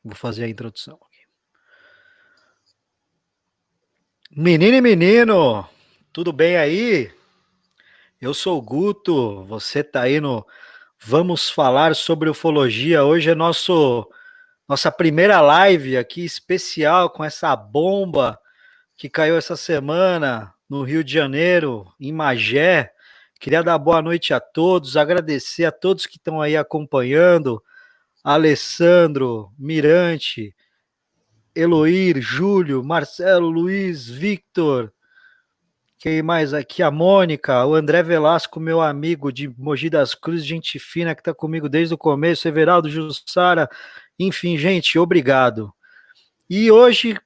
Vou fazer a introdução aqui. Menino e menino, tudo bem aí? Eu sou o Guto, você tá aí no Vamos Falar sobre Ufologia. Hoje é nossa primeira live aqui especial com essa bomba que caiu essa semana no Rio de Janeiro, em Magé. Queria dar boa noite a todos, agradecer a todos que estão aí acompanhando, Alessandro, Mirante, Eloir, Júlio, Marcelo, Luiz, Victor, quem mais aqui? A Mônica, o André Velasco, meu amigo de Mogi das Cruzes, gente fina que está comigo desde o começo, Everaldo Jussara, enfim, gente, obrigado. E hoje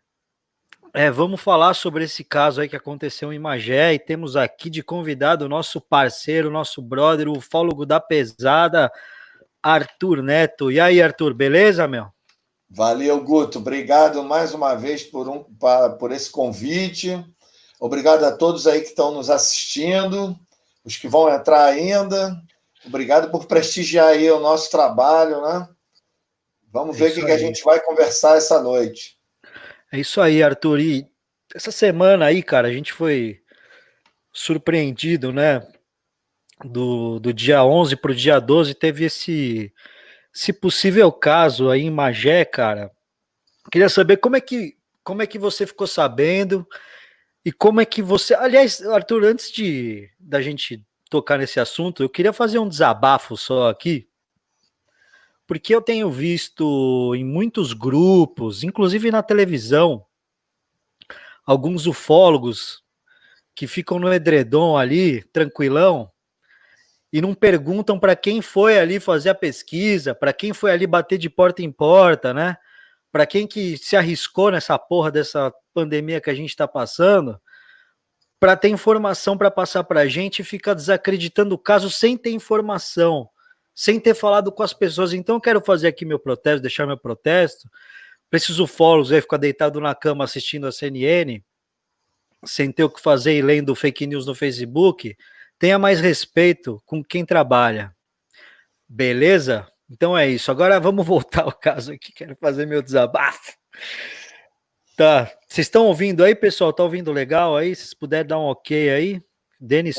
vamos falar sobre esse caso aí que aconteceu em Magé e temos aqui de convidado o nosso parceiro, nosso brother, o ufólogo da pesada, Arthur Neto. E aí, Arthur, beleza, meu? Valeu, Guto. Obrigado mais uma vez por esse convite. Obrigado a todos aí que estão nos assistindo, os que vão entrar ainda. Obrigado por prestigiar aí o nosso trabalho, né? Vamos ver o que a gente vai conversar essa noite. É isso aí, Arthur. E essa semana aí, cara, a gente foi surpreendido, né? Do dia 11 para o dia 12, teve esse possível caso aí em Magé, cara. Queria saber como é que você ficou sabendo e como é que você... Aliás, Arthur, antes da gente tocar nesse assunto, eu queria fazer um desabafo só aqui, porque eu tenho visto em muitos grupos, inclusive na televisão, alguns ufólogos que ficam no edredom ali, tranquilão, e não perguntam para quem foi ali fazer a pesquisa, para quem foi ali bater de porta em porta, né? Para quem que se arriscou nessa porra dessa pandemia que a gente está passando, para ter informação para passar para a gente e fica desacreditando o caso sem ter informação, sem ter falado com as pessoas. Então eu quero fazer aqui meu protesto, deixar meu protesto para esses ufólogos aí ficar deitado na cama assistindo a CNN, sem ter o que fazer e lendo fake news no Facebook. Tenha mais respeito com quem trabalha. Beleza? Então é isso. Agora vamos voltar ao caso aqui. Quero fazer meu desabafo. Tá. Vocês estão ouvindo aí, pessoal? Tá ouvindo legal aí? Se puder dar um ok aí. Denis.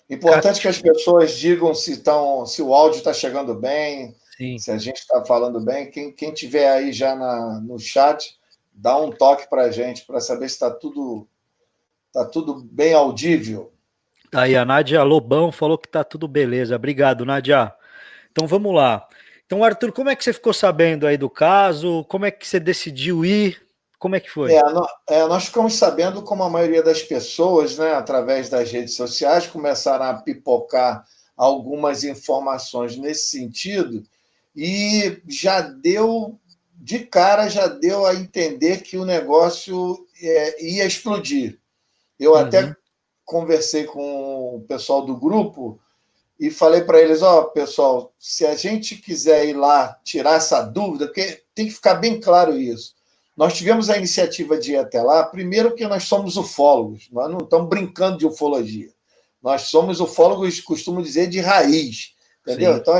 Importante que as pessoas digam se o áudio está chegando bem, Sim. Se a gente está falando bem. Quem tiver aí já no chat, dá um toque para a gente para saber se está tudo bem audível. Aí a Nádia Lobão falou que tá tudo beleza. Obrigado, Nádia. Então vamos lá. Então, Arthur, como é que você ficou sabendo aí do caso? Como é que você decidiu ir? Como é que foi? Nós ficamos sabendo, como a maioria das pessoas, né, através das redes sociais, começaram a pipocar algumas informações nesse sentido, e de cara, já deu a entender que o negócio ia explodir. Eu até conversei com o pessoal do grupo e falei para eles, pessoal, se a gente quiser ir lá tirar essa dúvida, porque tem que ficar bem claro isso. Nós tivemos a iniciativa de ir até lá, primeiro que nós somos ufólogos, nós não estamos brincando de ufologia. Nós somos ufólogos, costumo dizer, de raiz, entendeu? Sim. Então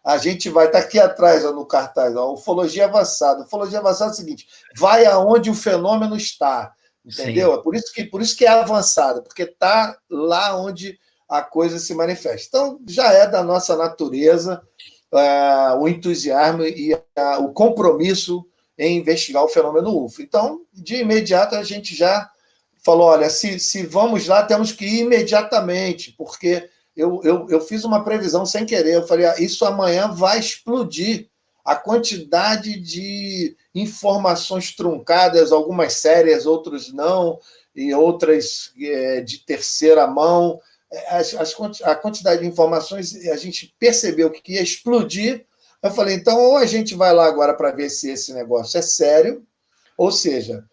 a gente vai estar aqui atrás, no cartaz, ufologia avançada. Ufologia avançada é o seguinte, vai aonde o fenômeno está, entendeu? Sim. É por isso que é avançada, porque está lá onde a coisa se manifesta. Então, já é da nossa natureza o entusiasmo e o compromisso em investigar o fenômeno UFO. Então, de imediato, a gente já falou, olha, se vamos lá, temos que ir imediatamente, porque eu fiz uma previsão sem querer, eu falei, isso amanhã vai explodir. A quantidade de informações truncadas, algumas sérias, outras não, e outras de terceira mão, a quantidade de informações, a gente percebeu que ia explodir. Eu falei, então, ou a gente vai lá agora para ver se esse negócio é sério, ou seja,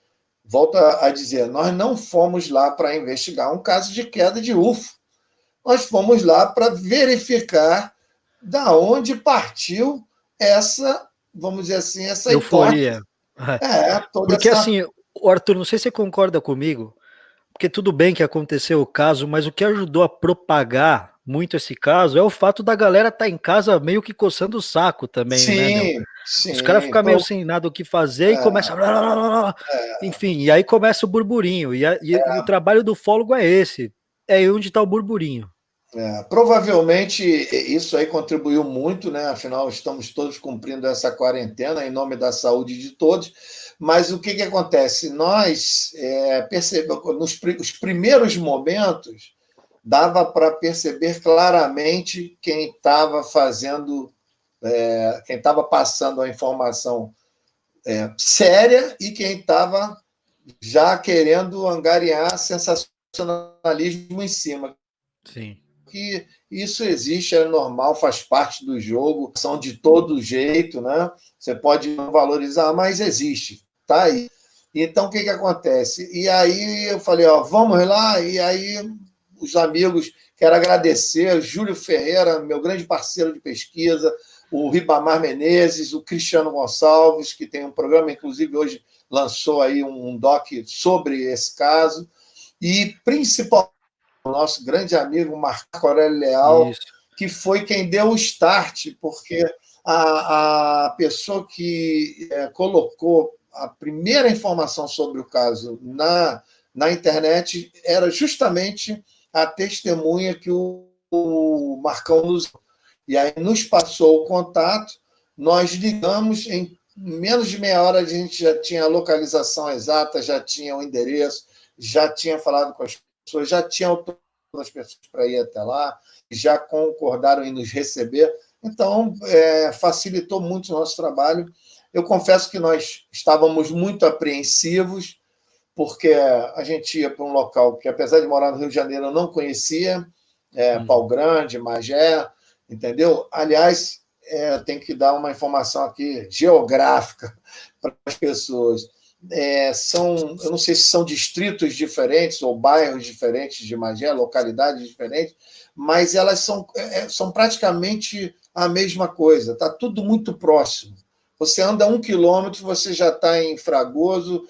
volto a dizer, nós não fomos lá para investigar um caso de queda de UFO. Nós fomos lá para verificar da onde partiu essa, vamos dizer assim, essa euforia. Porque essa... assim, Arthur, não sei se você concorda comigo, porque tudo bem que aconteceu o caso, mas o que ajudou a propagar muito esse caso é o fato da galera estar em casa meio que coçando o saco também, né, meu? Sim, Os caras sim. ficam meio sem nada o que fazer e começa, enfim, e aí começa o burburinho. E o trabalho do fólogo é esse. É aí onde está o burburinho. Provavelmente isso aí contribuiu muito, né? Afinal, estamos todos cumprindo essa quarentena em nome da saúde de todos. Mas o que acontece? Nós percebemos, os primeiros momentos, dava para perceber claramente quem estava fazendo, quem estava passando a informação séria e quem estava já querendo angariar sensacionalismo em cima. Sim. Que isso existe, é normal, faz parte do jogo, são de todo jeito, né? Você pode não valorizar, mas existe, tá aí. Então, o que acontece? E aí eu falei, ó, vamos lá, e aí os amigos, quero agradecer, Júlio Ferreira, meu grande parceiro de pesquisa, o Ribamar Menezes, o Cristiano Gonçalves, que tem um programa, inclusive hoje lançou aí um doc sobre esse caso, e principalmente o nosso grande amigo Marco Aurélio Leal, Isso. que foi quem deu o start, porque a pessoa que colocou a primeira informação sobre o caso na internet era justamente a testemunha que o Marcão nos... E aí nos passou o contato, nós ligamos, em menos de meia hora a gente já tinha a localização exata, já tinha o endereço, já tinha falado com as pessoas, já tinha as pessoas para ir até lá, já concordaram em nos receber. Então, facilitou muito o nosso trabalho. Eu confesso que nós estávamos muito apreensivos, porque a gente ia para um local que, apesar de morar no Rio de Janeiro, eu não conhecia, Pau Grande, Magé, entendeu? Aliás, tem que dar uma informação aqui geográfica para as pessoas. Eu não sei se são distritos diferentes ou bairros diferentes de Magé, localidades diferentes, mas elas são praticamente a mesma coisa, está tudo muito próximo. Você anda 1 quilômetro, você já está em Fragoso,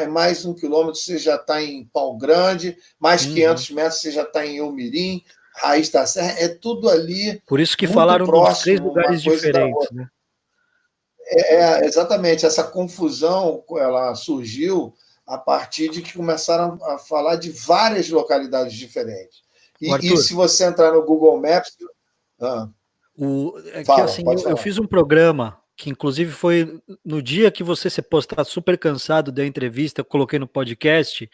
mais 1 quilômetro você já está em Pau Grande, mais 500 metros você já está em Eumirim, Raiz da Serra, é tudo ali Por isso que muito falaram dos 3 próximo, uma lugares coisa da diferentes, outra. né? Exatamente, essa confusão ela surgiu a partir de que começaram a falar de várias localidades diferentes. E se você entrar no Google Maps... Que assim, eu fiz um programa que inclusive foi no dia que você se postar super cansado da entrevista, eu coloquei no podcast,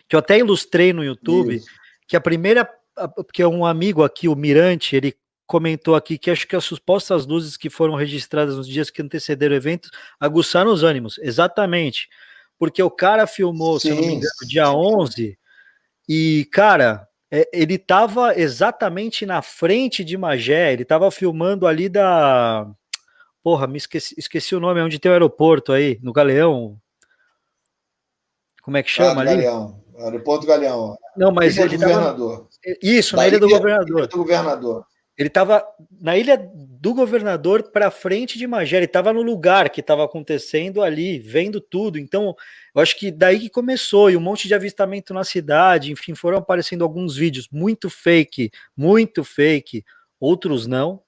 que eu até ilustrei no YouTube, que a primeira, porque um amigo aqui, o Mirante, ele comentou aqui que acho que as supostas luzes que foram registradas nos dias que antecederam o evento aguçaram os ânimos, exatamente, porque o cara filmou, se eu não me engano, dia 11, e, cara, ele estava exatamente na frente de Magé, ele estava filmando ali da... Porra, esqueci o nome, onde tem o aeroporto aí, no Galeão. Como é que chama do ali? Galeão, aeroporto do Galeão. Não, mas Ilha ele do Governador. Isso, na Ilha do Governador. Ilha do Governador. Ele estava na Ilha do Governador para frente de Magé, ele estava no lugar que estava acontecendo ali, vendo tudo. Então, eu acho que daí que começou, e um monte de avistamento na cidade, enfim, foram aparecendo alguns vídeos muito fake, outros não,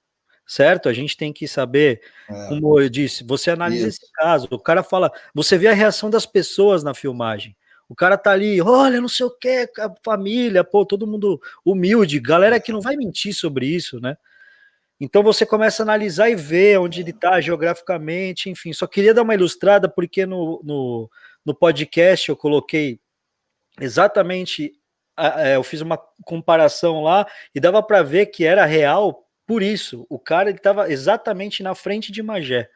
certo? A gente tem que saber, como eu disse, você analisa esse caso, o cara fala, você vê a reação das pessoas na filmagem. O cara tá ali, olha, não sei o que, família, pô, todo mundo humilde, galera que não vai mentir sobre isso, né? Então você começa a analisar e ver onde ele tá geograficamente, enfim. Só queria dar uma ilustrada, porque no podcast eu coloquei exatamente, eu fiz uma comparação lá e dava para ver que era real por isso. O cara ele estava exatamente na frente de Magé.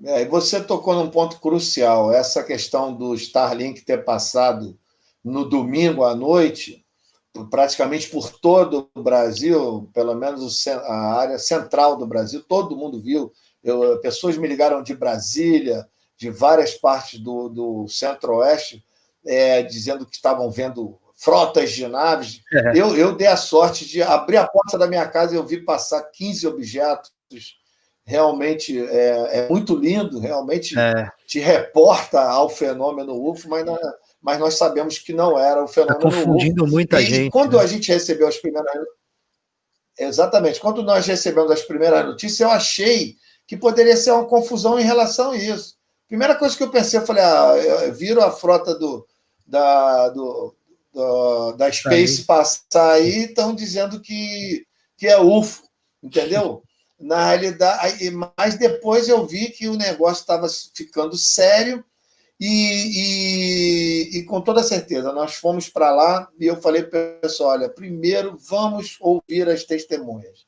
E você tocou num ponto crucial, essa questão do Starlink ter passado no domingo à noite, praticamente por todo o Brasil, pelo menos a área central do Brasil, todo mundo viu. Pessoas me ligaram de Brasília, de várias partes do centro-oeste, dizendo que estavam vendo frotas de naves. Eu dei a sorte de abrir a porta da minha casa e eu vi passar 15 objetos. Realmente é muito lindo, realmente te reporta ao fenômeno UFO, mas mas nós sabemos que não era o Está fenômeno UFO. confundindo muita E gente. quando Né? a gente recebeu as primeiras... Exatamente. Quando nós recebemos as primeiras notícias, eu achei que poderia ser uma confusão em relação a isso. Primeira coisa que eu pensei, eu falei, eu viro a frota da Space passar aí, estão dizendo que é UFO, entendeu? Na realidade, mas depois eu vi que o negócio estava ficando sério e com toda certeza, nós fomos para lá e eu falei para o pessoal, olha, primeiro vamos ouvir as testemunhas,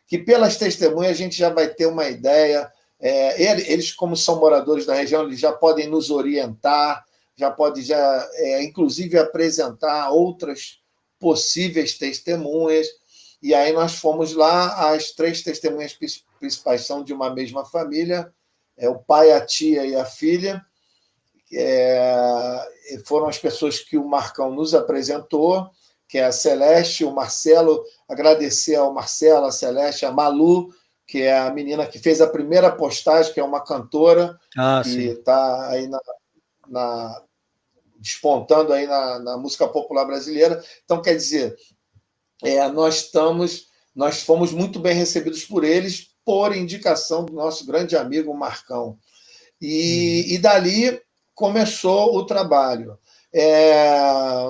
que pelas testemunhas a gente já vai ter uma ideia, eles como são moradores da região, eles já podem nos orientar, já pode inclusive apresentar outras possíveis testemunhas, e aí nós fomos lá, as 3 testemunhas principais são de uma mesma família, o pai, a tia e a filha, foram as pessoas que o Marcão nos apresentou, que é a Celeste, o Marcelo, agradecer ao Marcelo, a Celeste, a Malu, que é a menina que fez a primeira postagem, que é uma cantora, que está aí despontando aí na música popular brasileira. Então, quer dizer, nós fomos muito bem recebidos por eles, por indicação do nosso grande amigo Marcão. E dali começou o trabalho.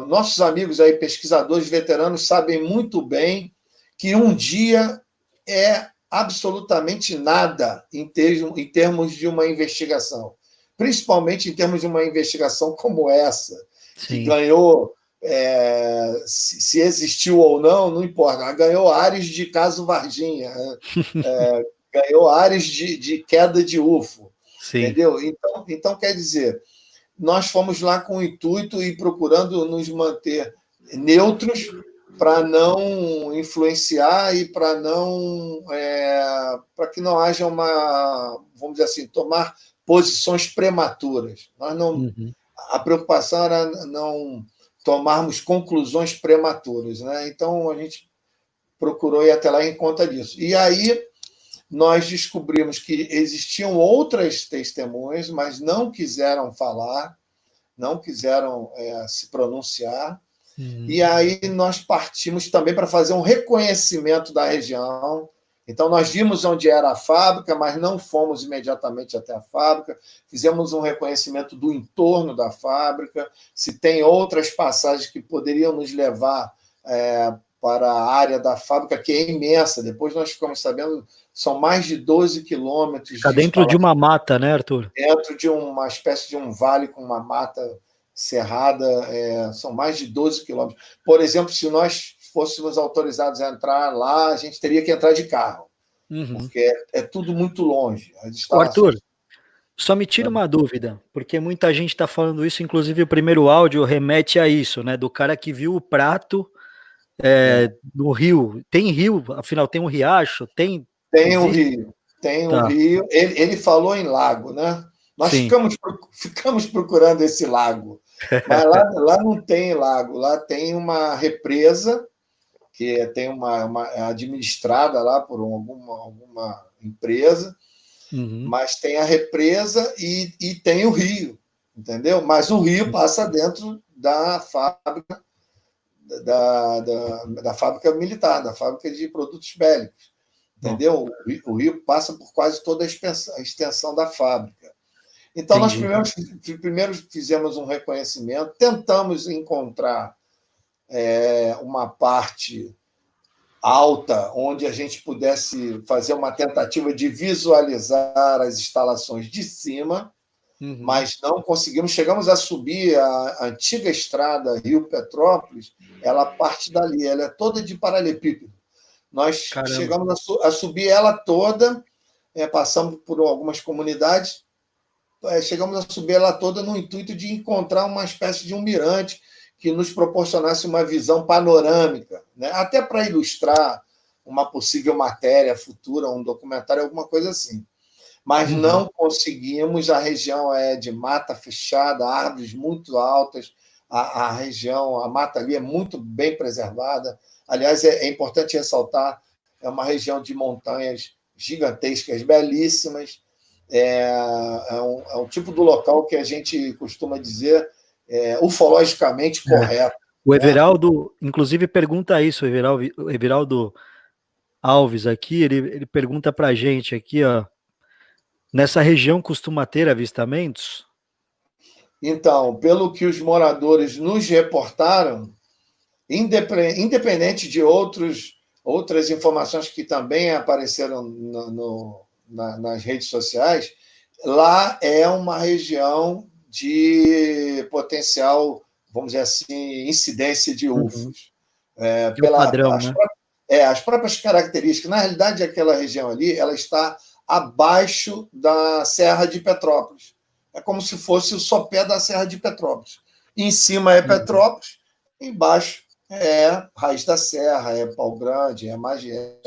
Nossos amigos aí, pesquisadores veteranos, sabem muito bem que um dia é absolutamente nada em termos de uma investigação. Principalmente em termos de uma investigação como essa, que ganhou, se existiu ou não importa, ganhou áreas de caso Varginha, ganhou áreas de queda de UFO, entendeu? Então, quer dizer, nós fomos lá com o intuito e procurando nos manter neutros para não influenciar e para que não haja vamos dizer assim, tomar posições prematuras. A preocupação era não tomarmos conclusões prematuras, né? Então a gente procurou ir até lá em conta disso. E aí nós descobrimos que existiam outras testemunhas, mas não quiseram falar, não quiseram se pronunciar. E aí nós partimos também para fazer um reconhecimento da região. Então, nós vimos onde era a fábrica, mas não fomos imediatamente até a fábrica. Fizemos um reconhecimento do entorno da fábrica, se tem outras passagens que poderiam nos levar para a área da fábrica, que é imensa. Depois nós ficamos sabendo, são mais de 12 quilômetros. Está dentro de uma mata, né, Arthur? Dentro de uma espécie de um vale com uma mata cerrada, são mais de 12 quilômetros. Por exemplo, se nós fôssemos autorizados a entrar lá, a gente teria que entrar de carro, porque é tudo muito longe. Arthur, só me tira uma dúvida, porque muita gente está falando isso, inclusive o primeiro áudio remete a isso, né? Do cara que viu o prato no rio. Tem rio, afinal, tem um riacho? Tem um rio. Tem um rio. Ele falou em lago, né? Nós ficamos procurando esse lago, mas lá não tem lago, lá tem uma represa que tem uma administrada lá por alguma empresa, mas tem a represa e tem o rio, entendeu? Mas o rio passa dentro da fábrica da fábrica militar, da fábrica de produtos bélicos, entendeu? O rio passa por quase toda a extensão da fábrica. Então, nós primeiro fizemos um reconhecimento, tentamos encontrar uma parte alta onde a gente pudesse fazer uma tentativa de visualizar as instalações de cima, mas não conseguimos. Chegamos a subir a antiga estrada Rio-Petrópolis, ela parte dali, ela é toda de paralelepípedo. Nós chegamos a subir ela toda, passamos por algumas comunidades, chegamos a subir ela toda no intuito de encontrar uma espécie de um mirante que nos proporcionasse uma visão panorâmica, né? Até para ilustrar uma possível matéria futura, um documentário, alguma coisa assim. Mas não conseguimos, a região é de mata fechada, árvores muito altas, a região, a mata ali é muito bem preservada. Aliás, é importante ressaltar, é uma região de montanhas gigantescas, belíssimas, é um tipo do local que a gente costuma dizer ufologicamente correto. O Everaldo, inclusive, pergunta isso, o Everaldo Alves aqui, ele pergunta pra gente aqui, ó, nessa região costuma ter avistamentos? Então, pelo que os moradores nos reportaram, independente de outras informações que também apareceram nas redes sociais, lá é uma região de potencial, vamos dizer assim, incidência de UFOs. É o padrão, né? As próprias características. Na realidade, aquela região ali ela está abaixo da Serra de Petrópolis. É como se fosse o sopé da Serra de Petrópolis. Em cima é Petrópolis, embaixo é Raiz da Serra, é Pau Grande, é Magé.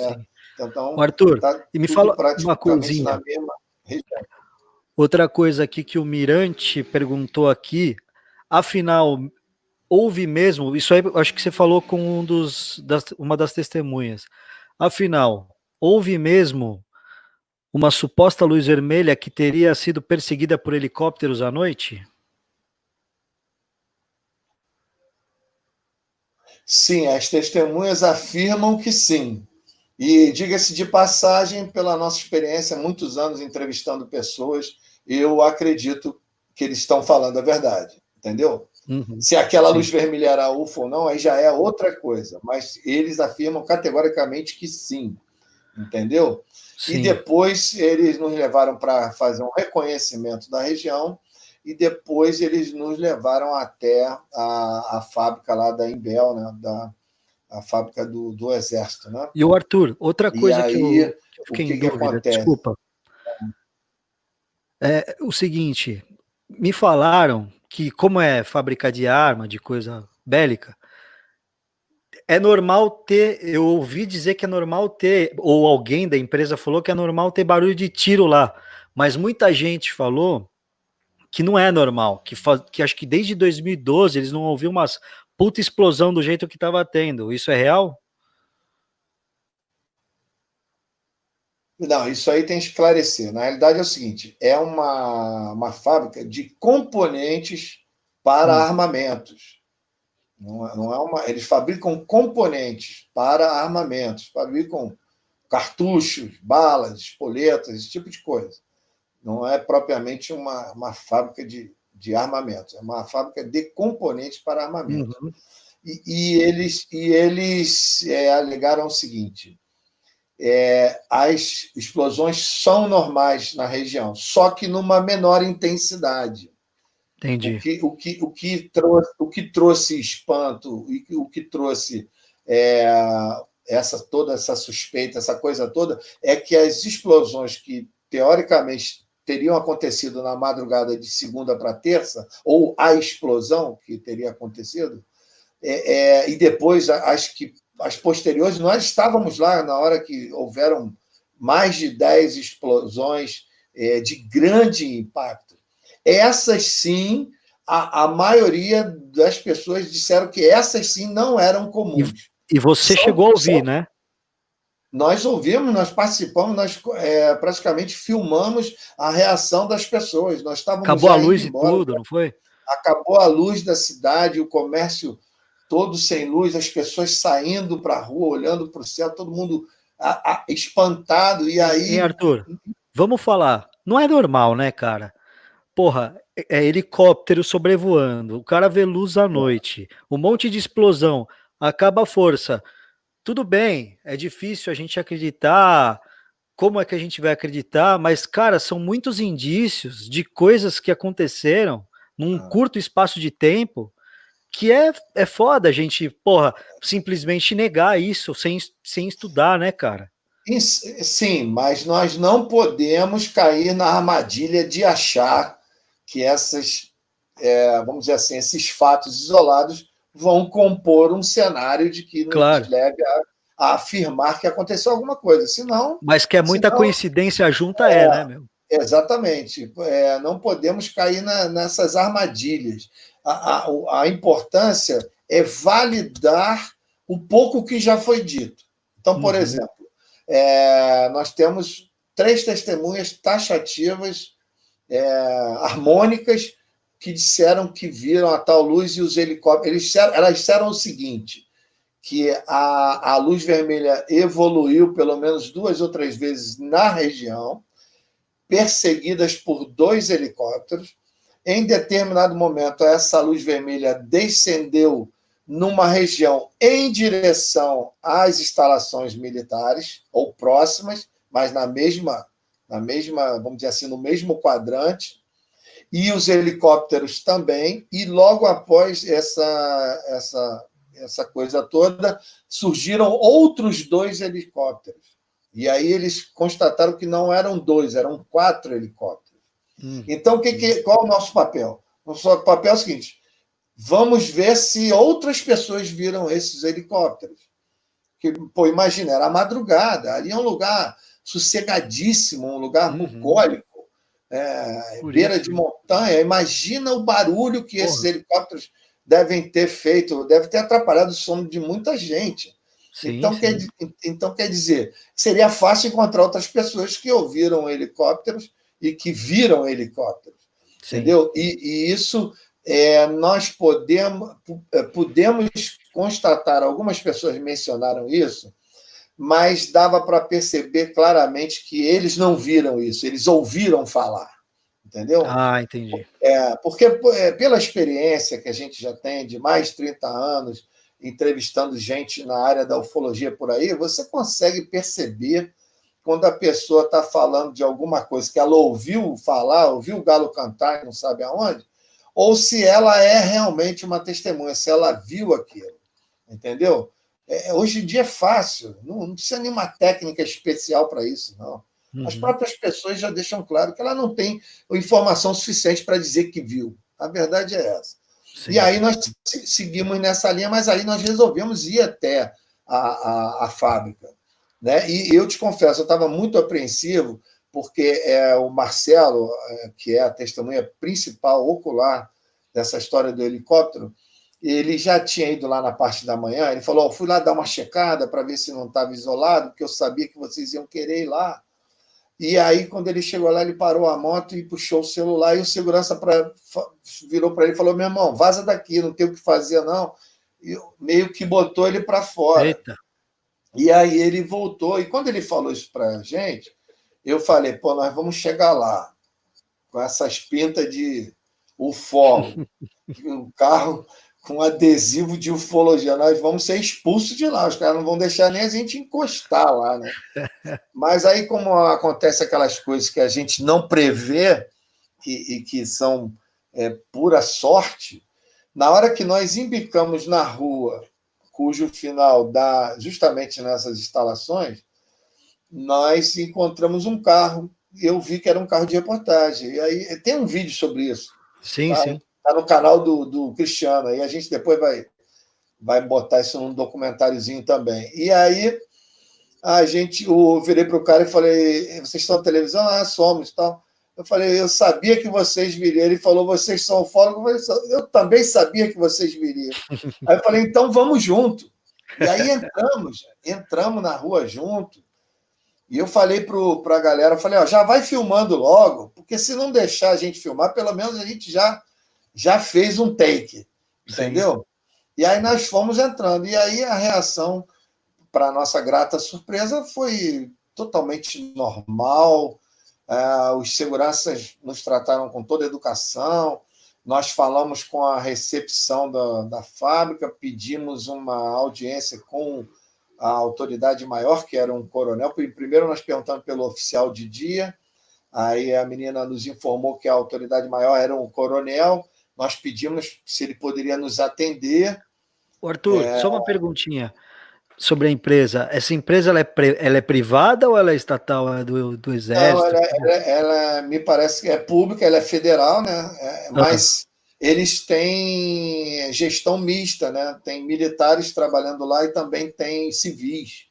Então, Arthur, está e me tudo fala uma praticamente coisinha. na mesma região. Outra coisa aqui que o Mirante perguntou aqui, afinal, houve mesmo, isso aí eu acho que você falou com uma das testemunhas, afinal, houve mesmo uma suposta luz vermelha que teria sido perseguida por helicópteros à noite? Sim, as testemunhas afirmam que sim. E diga-se de passagem, pela nossa experiência, muitos anos entrevistando pessoas, eu acredito que eles estão falando a verdade, entendeu? Se aquela luz vermelha era UFO ou não, aí já é outra coisa, mas eles afirmam categoricamente que sim, entendeu? Sim. E depois eles nos levaram para fazer um reconhecimento da região e depois eles nos levaram até a fábrica lá da Imbel, né? A fábrica do Exército, né? E o Arthur, outra E coisa que eu aí, fiquei o em que dúvida, acontece? desculpa, é o seguinte, me falaram que como é fábrica de arma, de coisa bélica, é normal ter, eu ouvi dizer que é normal ter, ou alguém da empresa falou que é normal ter barulho de tiro lá, mas muita gente falou que não é normal, que acho que desde 2012 eles não ouviram uma puta explosão do jeito que estava tendo. Isso é real? Não, isso aí tem que esclarecer. Na realidade é o seguinte: é uma fábrica de componentes para armamentos. Não é eles fabricam componentes para armamentos, fabricam cartuchos, balas, espoletas, esse tipo de coisa. Não é propriamente uma fábrica de armamentos, é uma fábrica de componentes para armamentos. Uhum. E eles alegaram o seguinte: as explosões são normais na região, só que numa menor intensidade. Entendi. O que trouxe espanto e o que trouxe toda essa suspeita, essa coisa toda, é que as explosões que teoricamente teriam acontecido na madrugada de segunda para terça, ou a explosão que teria acontecido, e depois as posteriores, nós estávamos lá na hora que houveram mais de 10 explosões de grande impacto. Essas sim, a maioria das pessoas disseram que essas sim não eram comuns. E você chegou a ouvir, né? Nós ouvimos, nós participamos, nós praticamente filmamos a reação das pessoas. Nós estávamos Acabou já a luz indo e embora. tudo, não foi? Acabou a luz da cidade, o comércio todo sem luz, as pessoas saindo para a rua, olhando para o céu, todo mundo espantado. E aí. Arthur, vamos falar. Não é normal, né, cara? Porra, é helicóptero sobrevoando, o cara vê luz à noite, um monte de explosão, acaba a força. Tudo bem, é difícil a gente acreditar, como é que a gente vai acreditar, mas, cara, são muitos indícios de coisas que aconteceram num curto espaço de tempo que é foda a gente, porra, simplesmente negar isso sem estudar, né, cara? Sim, mas nós não podemos cair na armadilha de achar que vamos dizer assim, esses fatos isolados vão compor um cenário de que nos Claro. leve a afirmar que aconteceu alguma coisa. Mas que é muita coincidência junta, né, meu? Exatamente. Não podemos cair nessas armadilhas. A importância é validar o pouco que já foi dito. Então, por exemplo, nós temos 3 testemunhas taxativas, harmônicas, que disseram que viram a tal luz e os helicópteros. Elas disseram o seguinte: que a luz vermelha evoluiu pelo menos 2 ou 3 vezes na região, perseguidas por 2 helicópteros. Em determinado momento, essa luz vermelha descendeu numa região em direção às instalações militares, ou próximas, mas na mesma, vamos dizer assim, no mesmo quadrante, e os helicópteros também, e logo após essa coisa toda, surgiram outros 2 helicópteros. E aí eles constataram que não eram 2, eram 4 helicópteros. Então, qual é o nosso papel? Nosso papel é o seguinte: vamos ver se outras pessoas viram esses helicópteros. Pô, imagina, era madrugada, ali é um lugar sossegadíssimo, um lugar bucólico, beira de montanha. Imagina o barulho que esses helicópteros devem ter feito, deve ter atrapalhado o sono de muita gente. Sim, então, quer dizer, seria fácil encontrar outras pessoas que ouviram helicópteros e que viram helicópteros, entendeu? E isso nós podemos constatar, algumas pessoas mencionaram isso, mas dava para perceber claramente que eles não viram isso, eles ouviram falar, entendeu? Ah, entendi. Porque pela experiência que a gente já tem de mais de 30 anos, entrevistando gente na área da ufologia por aí, você consegue perceber quando a pessoa está falando de alguma coisa que ela ouviu falar, ouviu o galo cantar, não sabe aonde, ou se ela é realmente uma testemunha, se ela viu aquilo, entendeu? Hoje em dia é fácil, não precisa nenhuma técnica especial para isso, não. As próprias pessoas já deixam claro que ela não tem informação suficiente para dizer que viu. A verdade é essa. Sim. E aí nós seguimos nessa linha, mas aí nós resolvemos ir até a fábrica. Né? E eu te confesso, eu estava muito apreensivo, porque o Marcelo, que é a testemunha principal ocular dessa história do helicóptero, ele já tinha ido lá na parte da manhã, ele falou, fui lá dar uma checada para ver se não estava isolado, porque eu sabia que vocês iam querer ir lá. E aí, quando ele chegou lá, ele parou a moto e puxou o celular, e o segurança virou para ele e falou, meu irmão, vaza daqui, não tem o que fazer, não. E meio que botou ele para fora. Eita. E aí ele voltou, e quando ele falou isso para a gente, eu falei, pô, nós vamos chegar lá com essas pintas de ufólogo, um carro com adesivo de ufologia, nós vamos ser expulsos de lá, os caras não vão deixar nem a gente encostar lá, né? Mas aí, como acontece aquelas coisas que a gente não prevê e que são pura sorte, na hora que nós embicamos na rua, cujo final dá justamente nessas instalações, nós encontramos um carro. Eu vi que era um carro de reportagem. E aí tem um vídeo sobre isso. Sim, tá? sim. Está no canal do Cristiano. Aí a gente depois vai botar isso num documentáriozinho também. E aí eu virei para o cara e falei, vocês estão na televisão? Ah, somos. Tal. Eu falei, eu sabia que vocês viriam. Ele falou, vocês são ufólogos? Eu também sabia que vocês viriam. Aí eu falei, então vamos junto. E aí entramos na rua junto. E eu falei para a galera, já vai filmando logo, porque se não deixar a gente filmar, pelo menos a gente já fez um take, entendeu? Sim. E aí nós fomos entrando. E aí a reação, para nossa grata surpresa, foi totalmente normal. Os seguranças nos trataram com toda a educação, nós falamos com a recepção da fábrica, pedimos uma audiência com a autoridade maior, que era um coronel. Primeiro nós perguntamos pelo oficial de dia, aí a menina nos informou que a autoridade maior era um coronel, nós pedimos se ele poderia nos atender. Arthur, só uma perguntinha sobre a empresa. Essa empresa ela é privada ou ela é estatal? É do Exército? Não, ela me parece que é pública, ela é federal, né? Mas eles têm gestão mista, né? Tem militares trabalhando lá e também tem civis.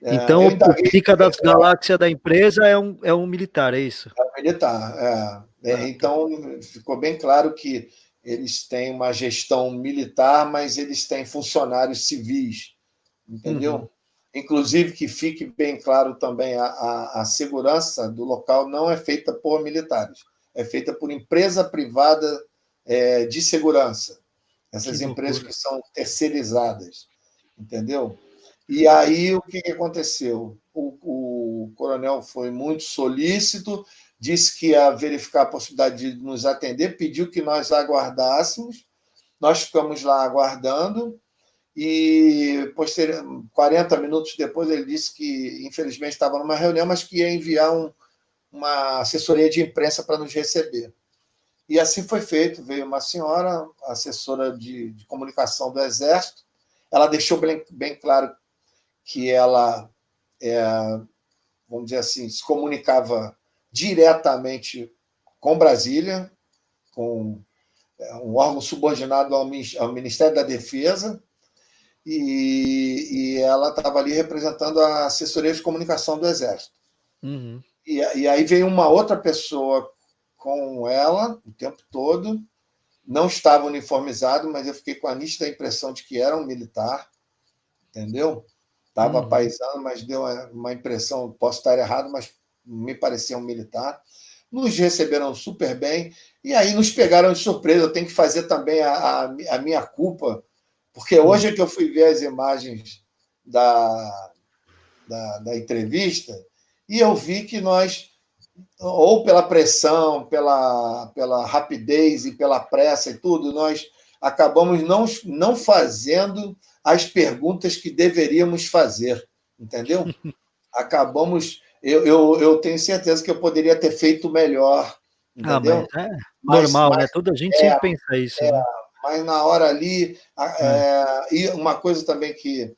Então, o Pica das Galáxias da empresa é um militar, é isso? É um militar, Então, ficou bem claro que eles têm uma gestão militar, mas eles têm funcionários civis, entendeu? Uhum. Inclusive, que fique bem claro também, a segurança do local não é feita por militares, é feita por empresa privada de segurança. Que Essas empresas loucura. que são terceirizadas, entendeu? E aí o que aconteceu? O coronel foi muito solícito, disse que ia verificar a possibilidade de nos atender, pediu que nós aguardássemos, nós ficamos lá aguardando, e 40 minutos depois ele disse que, infelizmente, estava numa reunião, mas que ia enviar uma assessoria de imprensa para nos receber. E assim foi feito. Veio uma senhora, assessora de comunicação do Exército, ela deixou bem claro que ela, vamos dizer assim, se comunicava diretamente com Brasília, com um órgão subordinado ao Ministério da Defesa, e ela estava ali representando a assessoria de comunicação do Exército. Uhum. E aí veio uma outra pessoa com ela o tempo todo, não estava uniformizado, mas eu fiquei com a nítida impressão de que era um militar, entendeu? Estava paisano, mas deu uma impressão, posso estar errado, mas me parecia um militar. Nos receberam super bem, e aí nos pegaram de surpresa. Eu tenho que fazer também a minha culpa, porque hoje é que eu fui ver as imagens da entrevista, e eu vi que nós, ou pela pressão, pela rapidez e pela pressa e tudo, nós acabamos não fazendo as perguntas que deveríamos fazer, entendeu? Acabamos. Eu tenho certeza que eu poderia ter feito melhor, Mas entendeu? é Mas, normal, né? mas, Toda a gente é, sempre pensa isso, né? mas na hora ali. É. E uma coisa também que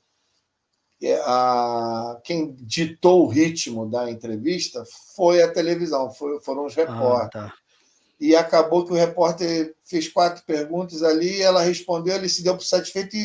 quem ditou o ritmo da entrevista foi a televisão, foram os Ah, repórteres. tá. E acabou que o repórter fez 4 perguntas ali, ela respondeu, ele se deu por satisfeito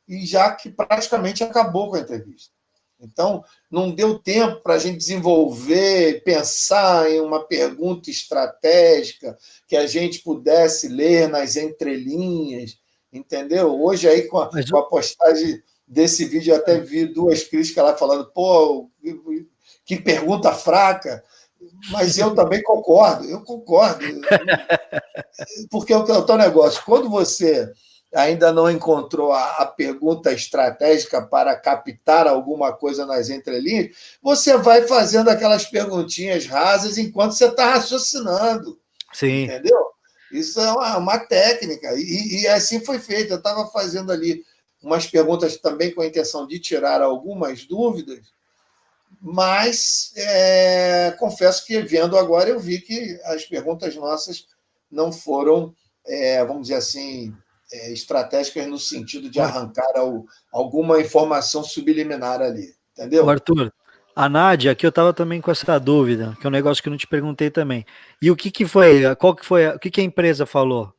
e já que praticamente acabou com a entrevista. Então, não deu tempo para a gente desenvolver, pensar em uma pergunta estratégica que a gente pudesse ler nas entrelinhas, entendeu? Hoje, aí, com Mas, a postagem desse vídeo, eu até vi 2 críticas lá falando, pô, que pergunta fraca, mas eu também concordo, porque é o teu negócio. Quando você ainda não encontrou a pergunta estratégica para captar alguma coisa nas entrelinhas, você vai fazendo aquelas perguntinhas rasas enquanto você está raciocinando, sim. entendeu? Isso é uma técnica, e assim foi feito. Eu estava fazendo ali umas perguntas também com a intenção de tirar algumas dúvidas, mas confesso que, vendo agora, eu vi que as perguntas nossas não foram, vamos dizer assim, estratégicas no sentido de Ô, arrancar alguma informação subliminar ali, ô, entendeu? Arthur, a Nádia, aqui eu tava também com essa dúvida, que é um negócio que eu não te perguntei também. E o que que foi? Qual que foi? O que que a empresa falou?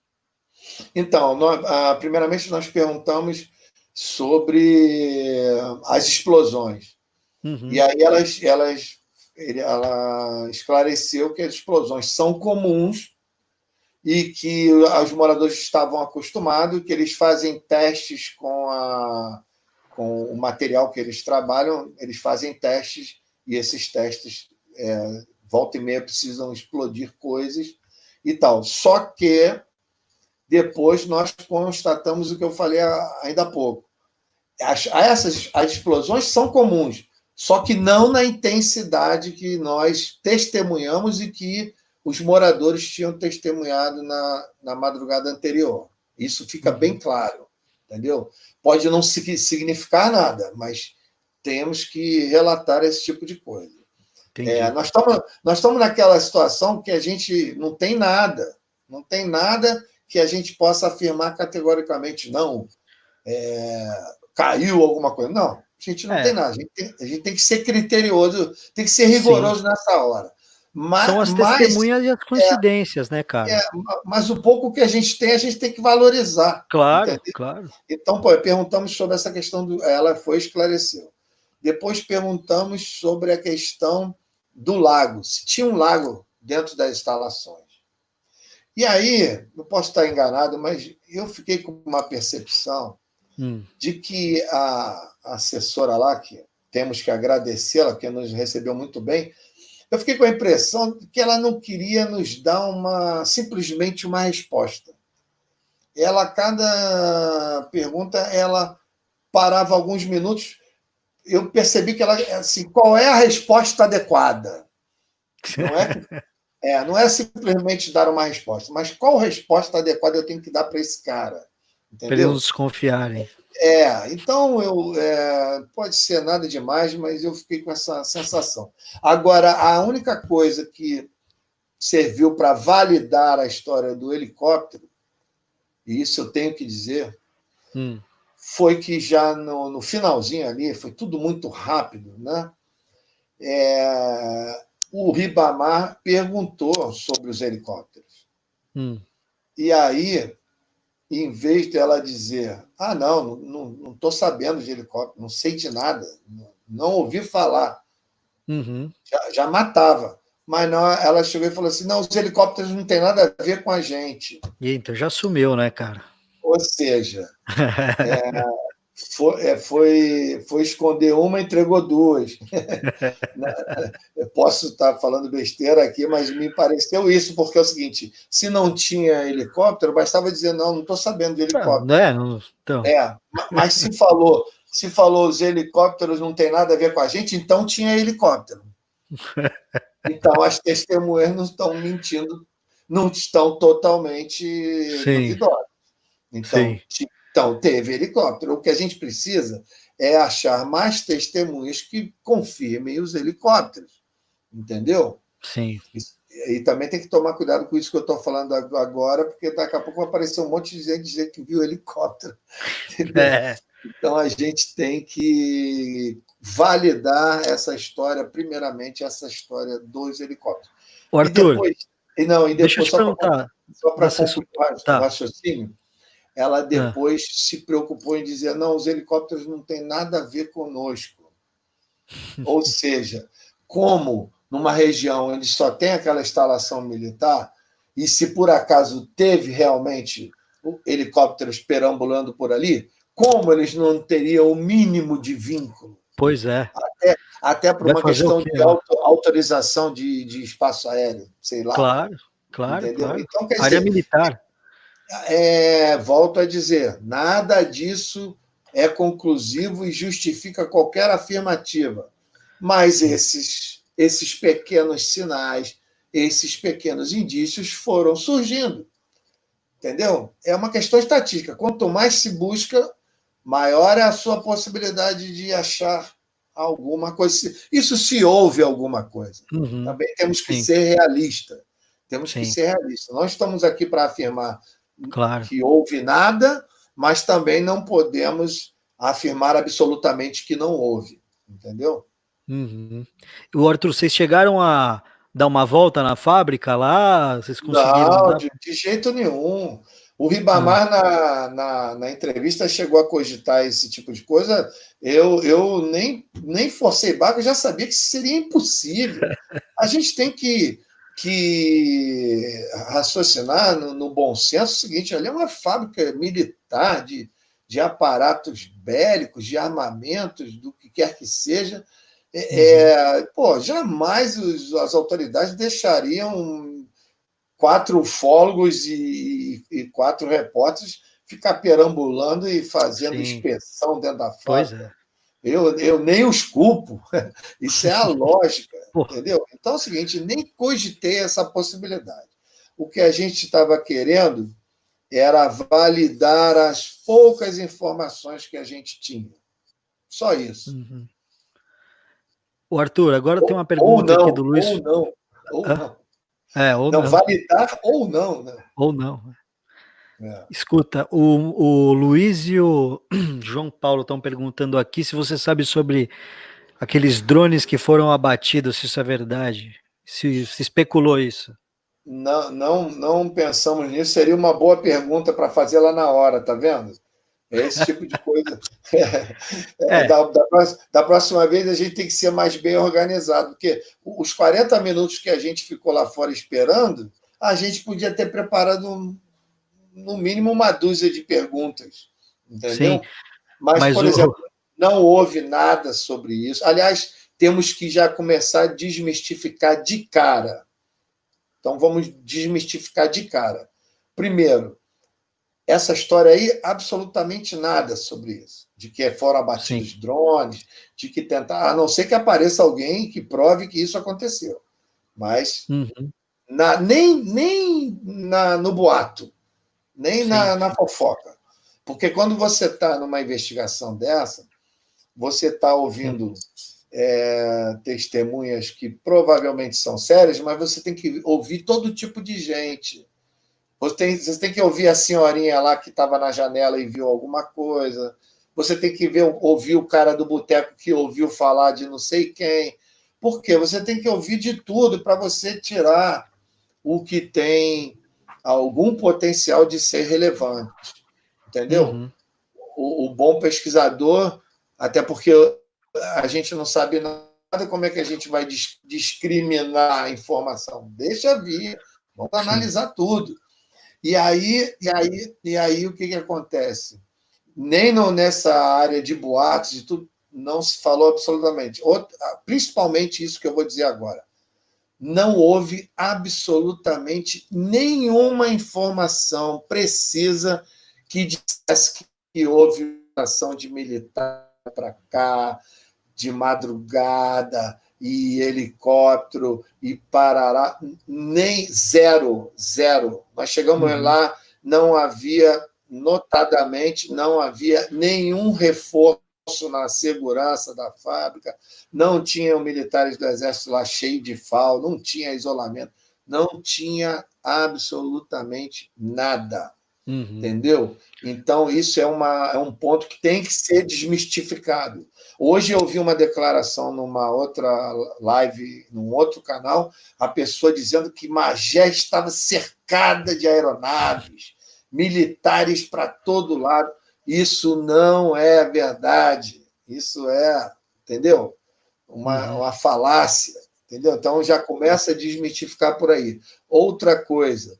Então, primeiramente nós perguntamos sobre as explosões. E Uhum. aí ela esclareceu que as explosões são comuns e que os moradores estavam acostumados, que eles fazem testes com o material que eles trabalham, eles fazem testes, e esses testes, volta e meia, precisam explodir coisas e tal. Só que depois nós constatamos o que eu falei ainda há pouco. As explosões são comuns, só que não na intensidade que nós testemunhamos e que os moradores tinham testemunhado na madrugada anterior. Isso fica bem Uhum. claro, entendeu? Pode não significar nada, mas temos que relatar esse tipo de coisa. Entendi. Nós estamos naquela situação que a gente não tem nada que a gente possa afirmar categoricamente, não, caiu alguma coisa. Não, a gente não tem É, nada. A gente tem que ser criterioso, tem que ser sim. rigoroso nessa hora. São Mas, as mas, testemunhas e as coincidências, né, é, cara? mas o pouco que a gente tem que valorizar. Claro, Entendeu? claro. Então, pô, perguntamos sobre essa questão ela foi esclareceu. Depois perguntamos sobre a questão do lago, se tinha um lago dentro das instalações. E aí, eu posso estar enganado, mas eu fiquei com uma percepção Hum. de que a assessora lá, que temos que agradecê-la, que nos recebeu muito bem, eu fiquei com a impressão de que ela não queria nos dar simplesmente uma resposta. ela, cada pergunta, ela parava alguns minutos. Eu percebi que ela, assim, qual é a resposta adequada? Não é, não é simplesmente dar uma resposta, mas qual resposta adequada eu tenho que dar para esse cara? Para eles não Entendeu? desconfiarem. Então pode ser nada demais, mas eu fiquei com essa sensação. Agora, a única coisa que serviu para validar a história do helicóptero, e isso eu tenho que dizer, foi que já no finalzinho ali, foi tudo muito rápido, né? O Ribamar perguntou sobre os helicópteros. E aí, em vez dela dizer, não estou sabendo de helicóptero, não sei de nada, não ouvi falar, já matava. Mas não, ela chegou e falou assim, não, os helicópteros não têm nada a ver com a gente. E então já sumiu, né, cara? Ou seja, foi esconder uma, entregou duas. Eu posso estar falando besteira aqui, mas me pareceu isso, porque é o seguinte, se não tinha helicóptero, bastava dizer, não estou sabendo de Não, helicóptero. então. Mas se falou os helicópteros não tem nada a ver com a gente, então tinha helicóptero. Então as testemunhas não estão mentindo, não estão totalmente duvidosas. Então teve helicóptero. O que a gente precisa é achar mais testemunhas que confirmem os helicópteros. Entendeu? Sim. E também tem que tomar cuidado com isso que eu estou falando agora, porque daqui a pouco vai aparecer um monte de gente dizer que viu helicóptero. Entendeu? Então a gente tem que validar essa história, primeiramente, essa história dos helicópteros. O Arthur, e depois deixa eu te perguntar. Só para concluir o raciocínio, ela depois se preocupou em dizer, não, os helicópteros não têm nada a ver conosco. Ou seja, como numa região onde só tem aquela instalação militar, e se por acaso teve realmente helicópteros perambulando por ali, como eles não teriam o mínimo de vínculo? Pois é. Até por uma questão de autorização de espaço aéreo, sei lá. Claro. Então, quer área dizer, militar. Volto a dizer, nada disso é conclusivo e justifica qualquer afirmativa. Mas esses pequenos sinais, esses pequenos indícios foram surgindo. Entendeu? É uma questão estatística. Quanto mais se busca, maior é a sua possibilidade de achar alguma coisa. Isso se houve alguma coisa. Também temos que ser realistas. Não estamos aqui para afirmar que houve nada, mas também não podemos afirmar absolutamente que não houve. Entendeu? O Arthur, vocês chegaram a dar uma volta na fábrica lá? Vocês conseguiram? Não, de jeito nenhum. O Ribamar, na entrevista, chegou a cogitar esse tipo de coisa. Eu nem forcei barco, eu já sabia que isso seria impossível. A gente tem que raciocinar no bom senso o seguinte: ali é uma fábrica militar de aparatos bélicos, de armamentos, do que quer que seja. Jamais as autoridades deixariam 4 ufólogos e 4 repórteres ficar perambulando e fazendo inspeção dentro da fábrica. Eu nem os culpo. Isso é a lógica, entendeu? Então é o seguinte, nem cogitei essa possibilidade. O que a gente estava querendo era validar as poucas informações que a gente tinha. Só isso. O Arthur, agora tem uma pergunta aqui do Luiz. Ou não. Ou não. Validar ou não. Né? Ou não. Escuta, o Luiz e o João Paulo estão perguntando aqui se você sabe sobre aqueles drones que foram abatidos, se isso é verdade. Se especulou isso. Não pensamos nisso. Seria uma boa pergunta para fazer lá na hora, tá vendo? É esse tipo de coisa. Da próxima vez a gente tem que ser mais bem organizado, porque os 40 minutos que a gente ficou lá fora esperando, a gente podia ter preparado no mínimo uma dúzia de perguntas, entendeu? Sim, mas por exemplo, não houve nada sobre isso. Aliás, temos que já começar a desmistificar de cara. Então, vamos desmistificar de cara. Primeiro, essa história aí, absolutamente nada sobre isso. De que foram abatidos drones, de que tentar. A não ser que apareça alguém que prove que isso aconteceu. Mas nem no boato, nem na fofoca. Porque quando você está numa investigação dessa, você está ouvindo testemunhas que provavelmente são sérias, mas você tem que ouvir todo tipo de gente. Você tem que ouvir a senhorinha lá que estava na janela e viu alguma coisa. Você tem que ouvir o cara do boteco que ouviu falar de não sei quem. Por quê? Você tem que ouvir de tudo para você tirar o que tem algum potencial de ser relevante. Entendeu? O bom pesquisador, até porque a gente não sabe nada, como é que a gente vai discriminar a informação? Deixa vir, vamos analisar tudo. E aí o que acontece? Nem nessa área de boatos e tudo, não se falou absolutamente. Principalmente isso que eu vou dizer agora. Não houve absolutamente nenhuma informação precisa que dissesse que houve ação de militar para cá, de madrugada, e helicóptero, e parará, nem zero. Nós chegamos lá, não havia, notadamente, não havia nenhum reforço na segurança da fábrica, não tinham militares do Exército lá cheio de FAO, não tinha isolamento, não tinha absolutamente nada. Entendeu? Então, isso é um ponto que tem que ser desmistificado. Hoje eu vi uma declaração numa outra live, num outro canal, a pessoa dizendo que Magé estava cercada de aeronaves, militares para todo lado. Isso não é verdade. Isso é, entendeu? Uma falácia. Entendeu? Então já começa a desmistificar por aí. Outra coisa,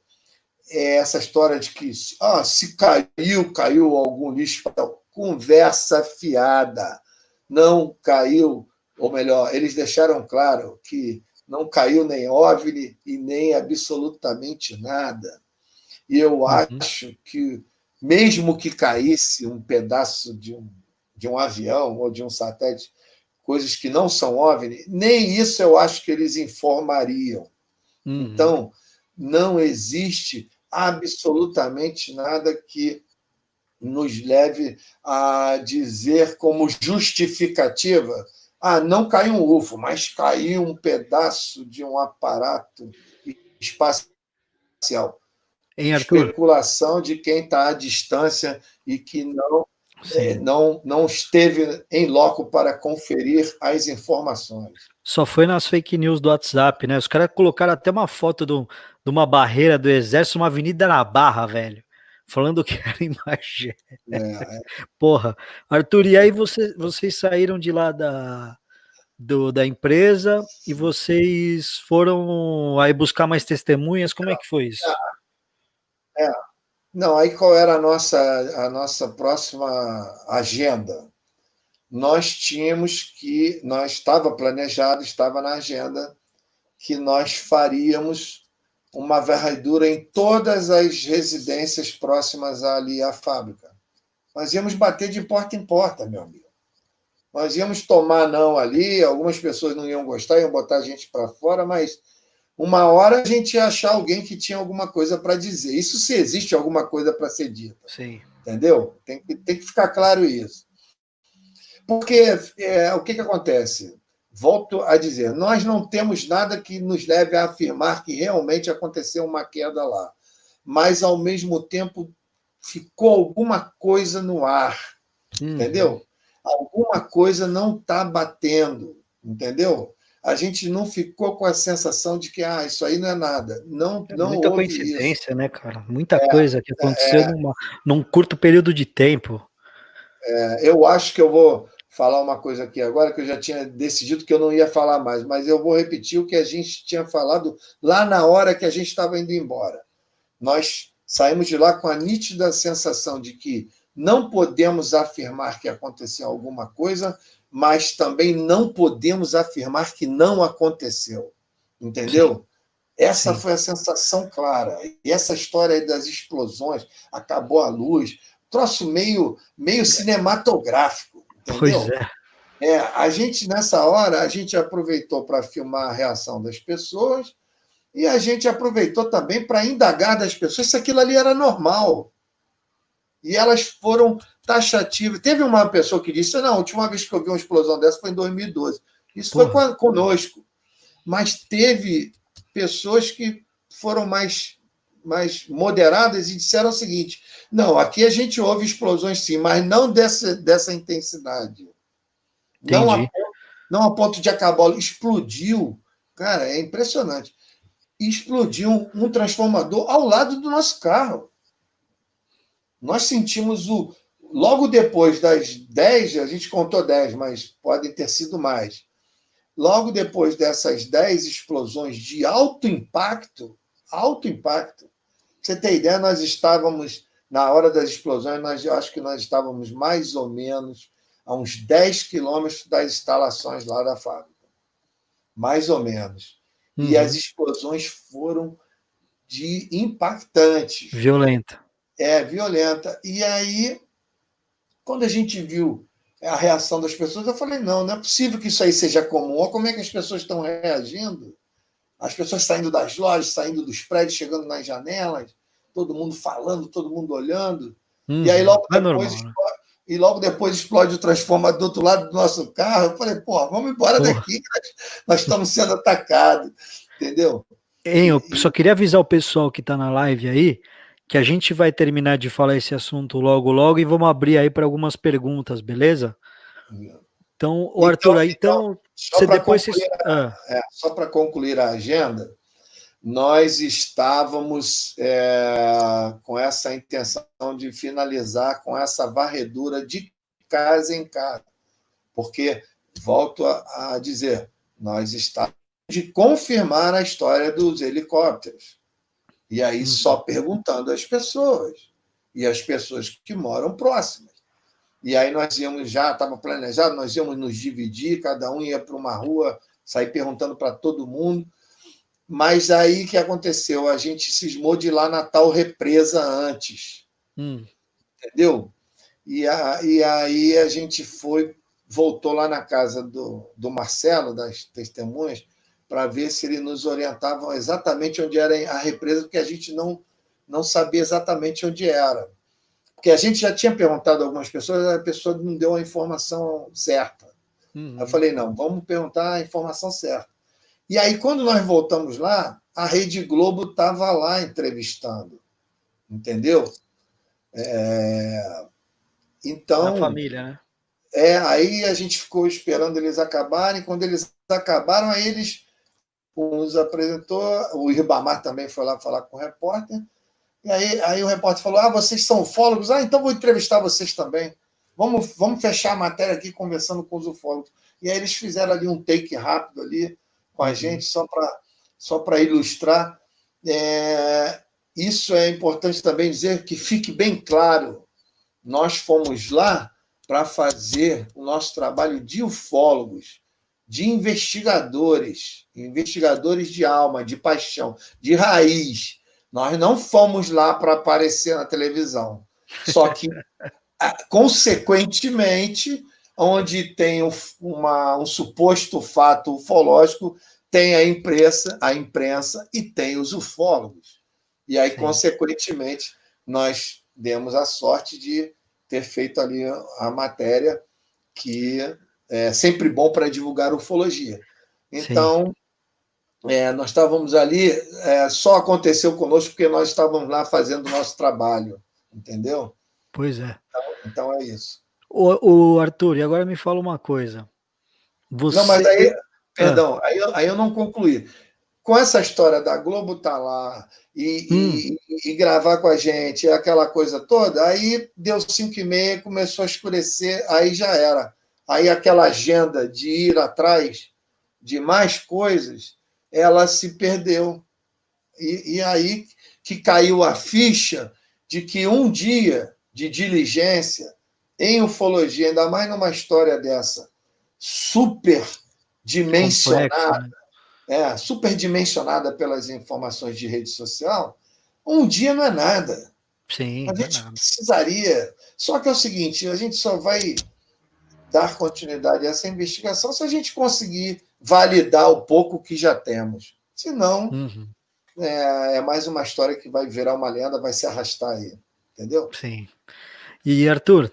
essa história de que se caiu algum lixo, conversa fiada. Não caiu, ou melhor, eles deixaram claro que não caiu nem OVNI e nem absolutamente nada. E eu acho que, mesmo que caísse um pedaço de um avião ou de um satélite, coisas que não são OVNI, nem isso eu acho que eles informariam. Então, não existe absolutamente nada que nos leve a dizer como justificativa: não caiu um UFO, mas caiu um pedaço de um aparato espacial. Hein, Arthur? Especulação de quem está à distância e que não esteve em loco para conferir as informações. Só foi nas fake news do WhatsApp, né? Os caras colocaram até uma foto de uma barreira do exército, uma avenida na Barra, velho. Falando que era em Magé. Porra. Arthur, e aí vocês saíram de lá da empresa e vocês foram aí buscar mais testemunhas? Como é que foi isso? Não, aí qual era a nossa próxima agenda? Estava planejado, estava na agenda, que nós faríamos uma varredura em todas as residências próximas ali à fábrica. Nós íamos bater de porta em porta, meu amigo. Nós íamos tomar não ali, algumas pessoas não iam gostar, iam botar a gente para fora, mas uma hora a gente ia achar alguém que tinha alguma coisa para dizer. Isso se existe alguma coisa para ser dita. Sim. Entendeu? Tem que ficar claro isso. Porque o que acontece? Volto a dizer, nós não temos nada que nos leve a afirmar que realmente aconteceu uma queda lá. Mas, ao mesmo tempo, ficou alguma coisa no ar. Entendeu? Alguma coisa não está batendo. Entendeu? A gente não ficou com a sensação de que isso aí não é nada. Não muita houve coincidência, né, cara? Muita coisa que aconteceu num curto período de tempo. Eu acho que eu vou falar uma coisa aqui agora, que eu já tinha decidido que eu não ia falar mais, mas eu vou repetir o que a gente tinha falado lá na hora que a gente estava indo embora. Nós saímos de lá com a nítida sensação de que não podemos afirmar que aconteceu alguma coisa, mas também não podemos afirmar que não aconteceu. Entendeu? Essa sim. foi a sensação clara. E essa história aí das explosões, acabou a luz, troço meio cinematográfico, Pois entendeu? é. A gente, nessa hora, a gente aproveitou para filmar a reação das pessoas e a gente aproveitou também para indagar das pessoas se aquilo ali era normal. E elas foram taxativas. Teve uma pessoa que disse: não, a última vez que eu vi uma explosão dessa foi em 2012. Isso foi Porra. conosco. Mas teve pessoas que foram mais moderadas e disseram o seguinte: não, aqui a gente ouve explosões sim, mas não dessa intensidade. Não a, Entendi. não a ponto de acabar. Explodiu. Cara, é impressionante. Explodiu um transformador ao lado do nosso carro. Nós sentimos o. Logo depois das 10, a gente contou 10, mas podem ter sido mais. Logo depois dessas 10 explosões de alto impacto, pra você ter ideia, nós estávamos, na hora das explosões, eu acho que nós estávamos mais ou menos a uns 10 quilômetros das instalações lá da fábrica. Mais ou menos. E as Uhum. explosões foram de impactantes. Violenta. Violenta. E aí, quando a gente viu a reação das pessoas, eu falei: não é possível que isso aí seja comum. Olha como é que as pessoas estão reagindo. As pessoas saindo das lojas, saindo dos prédios, chegando nas janelas, todo mundo falando, todo mundo olhando. E aí Uhum. logo É depois normal, né? explode, e logo depois explode o transformador do outro lado do nosso carro. Eu falei: pô, vamos embora Porra. daqui, que nós estamos sendo atacados, entendeu? Hein, eu só E, queria avisar o pessoal que tá na live aí que a gente vai terminar de falar esse assunto logo, logo e vamos abrir aí para algumas perguntas, beleza? Então, o Arthur, aí então, então você depois só para concluir a agenda, nós estávamos com essa intenção de finalizar com essa varredura de casa em casa, porque, volto a dizer, nós estávamos de confirmar a história dos helicópteros. E aí só Uhum. perguntando às pessoas, e as pessoas que moram próximas. E aí nós íamos já, estava planejado, nós íamos nos dividir, cada um ia para uma rua, sair perguntando para todo mundo. Mas aí o que aconteceu? A gente cismou de ir lá na tal represa antes, Hum. entendeu? E aí a gente voltou lá na casa do Marcelo, das testemunhas, para ver se ele nos orientava exatamente onde era a represa, porque a gente não sabia exatamente onde era. Porque a gente já tinha perguntado a algumas pessoas, a pessoa não deu a informação certa. Eu Uhum. falei: não, vamos perguntar a informação certa. E aí, quando nós voltamos lá, a Rede Globo estava lá entrevistando, entendeu? Da Então, família, né? aí a gente ficou esperando eles acabarem. Quando eles acabaram, aí eles nos apresentou, o Ribamar também foi lá falar com o repórter, e aí o repórter falou: vocês são ufólogos? Então vou entrevistar vocês também. Vamos fechar a matéria aqui conversando com os ufólogos. E aí eles fizeram ali um take rápido ali com a Uhum. gente, só para ilustrar. Isso é importante também dizer, que fique bem claro. Nós fomos lá para fazer o nosso trabalho de ufólogos, de investigadores de alma, de paixão, de raiz. Nós não fomos lá para aparecer na televisão. Só que, consequentemente, onde tem um suposto fato ufológico, tem a imprensa e tem os ufólogos. E aí, Sim, consequentemente, nós demos a sorte de ter feito ali a matéria, que é sempre bom para divulgar ufologia. sim. Então, nós estávamos ali, só aconteceu conosco porque nós estávamos lá fazendo o nosso trabalho, entendeu? Pois é. Então é isso. O Arthur, e agora me fala uma coisa. Não, mas Você. aí, Ah, perdão, aí eu não concluí. Com essa história da Globo estar lá hum, e gravar com a gente, aquela coisa toda, aí deu 5h30, começou a escurecer, aí já era. Aí aquela agenda de ir atrás de mais coisas, ela se perdeu. E aí que caiu a ficha de que um dia de diligência em ufologia, ainda mais numa história dessa, super complexo, dimensionada, né? superdimensionada pelas informações de rede social, um dia não é nada. Sim, A não é gente nada. precisaria. Só que é o seguinte: a gente só vai dar continuidade a essa investigação se a gente conseguir validar o pouco que já temos. Senão, Uhum, é mais uma história que vai virar uma lenda, vai se arrastar aí. Entendeu? sim. E Arthur,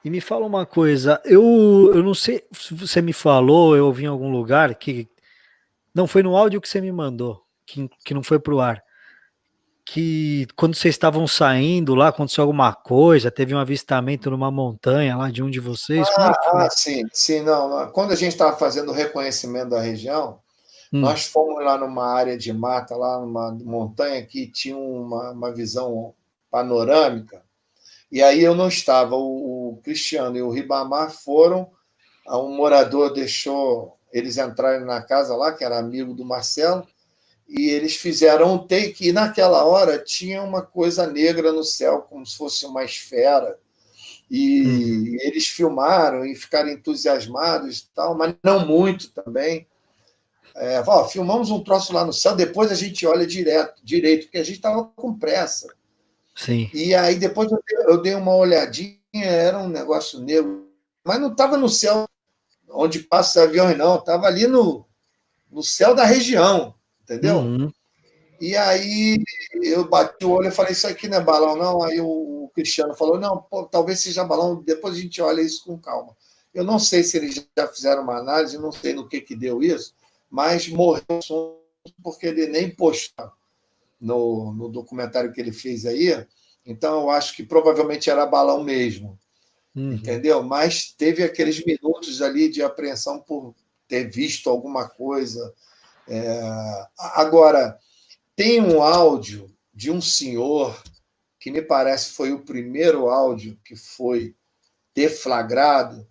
e me fala uma coisa, eu não sei se você me falou, eu ouvi em algum lugar que não foi no áudio que você me mandou, que não foi pro ar, que quando vocês estavam saindo lá, aconteceu alguma coisa, teve um avistamento numa montanha lá de um de vocês, como é que foi? Sim, sim, não. Quando a gente estava fazendo o reconhecimento da região, Hum, nós fomos lá numa área de mata, lá numa montanha que tinha uma visão panorâmica, e aí eu não estava. O Cristiano e o Ribamar foram, um morador deixou eles entrarem na casa lá, que era amigo do Marcelo, e eles fizeram um take, e naquela hora tinha uma coisa negra no céu, como se fosse uma esfera, uhum, e eles filmaram e ficaram entusiasmados e tal, mas não muito também. Filmamos um troço lá no céu, depois a gente olha direito, porque a gente estava com pressa. sim. E aí depois eu dei uma olhadinha, era um negócio negro, mas não estava no céu onde passa os aviões, não, estava ali no céu da região, entendeu? Uhum, E aí eu bati o olho e falei, isso aqui não é balão, não. Aí o Cristiano falou, não, pô, talvez seja balão, depois a gente olha isso com calma. Eu não sei se eles já fizeram uma análise, não sei no que deu isso, mas morreu o assunto porque ele nem postou no documentário que ele fez aí. Então, eu acho que provavelmente era balão mesmo, uhum, entendeu? Mas teve aqueles minutos ali de apreensão por ter visto alguma coisa. Agora, tem um áudio de um senhor que me parece foi o primeiro áudio que foi deflagrado,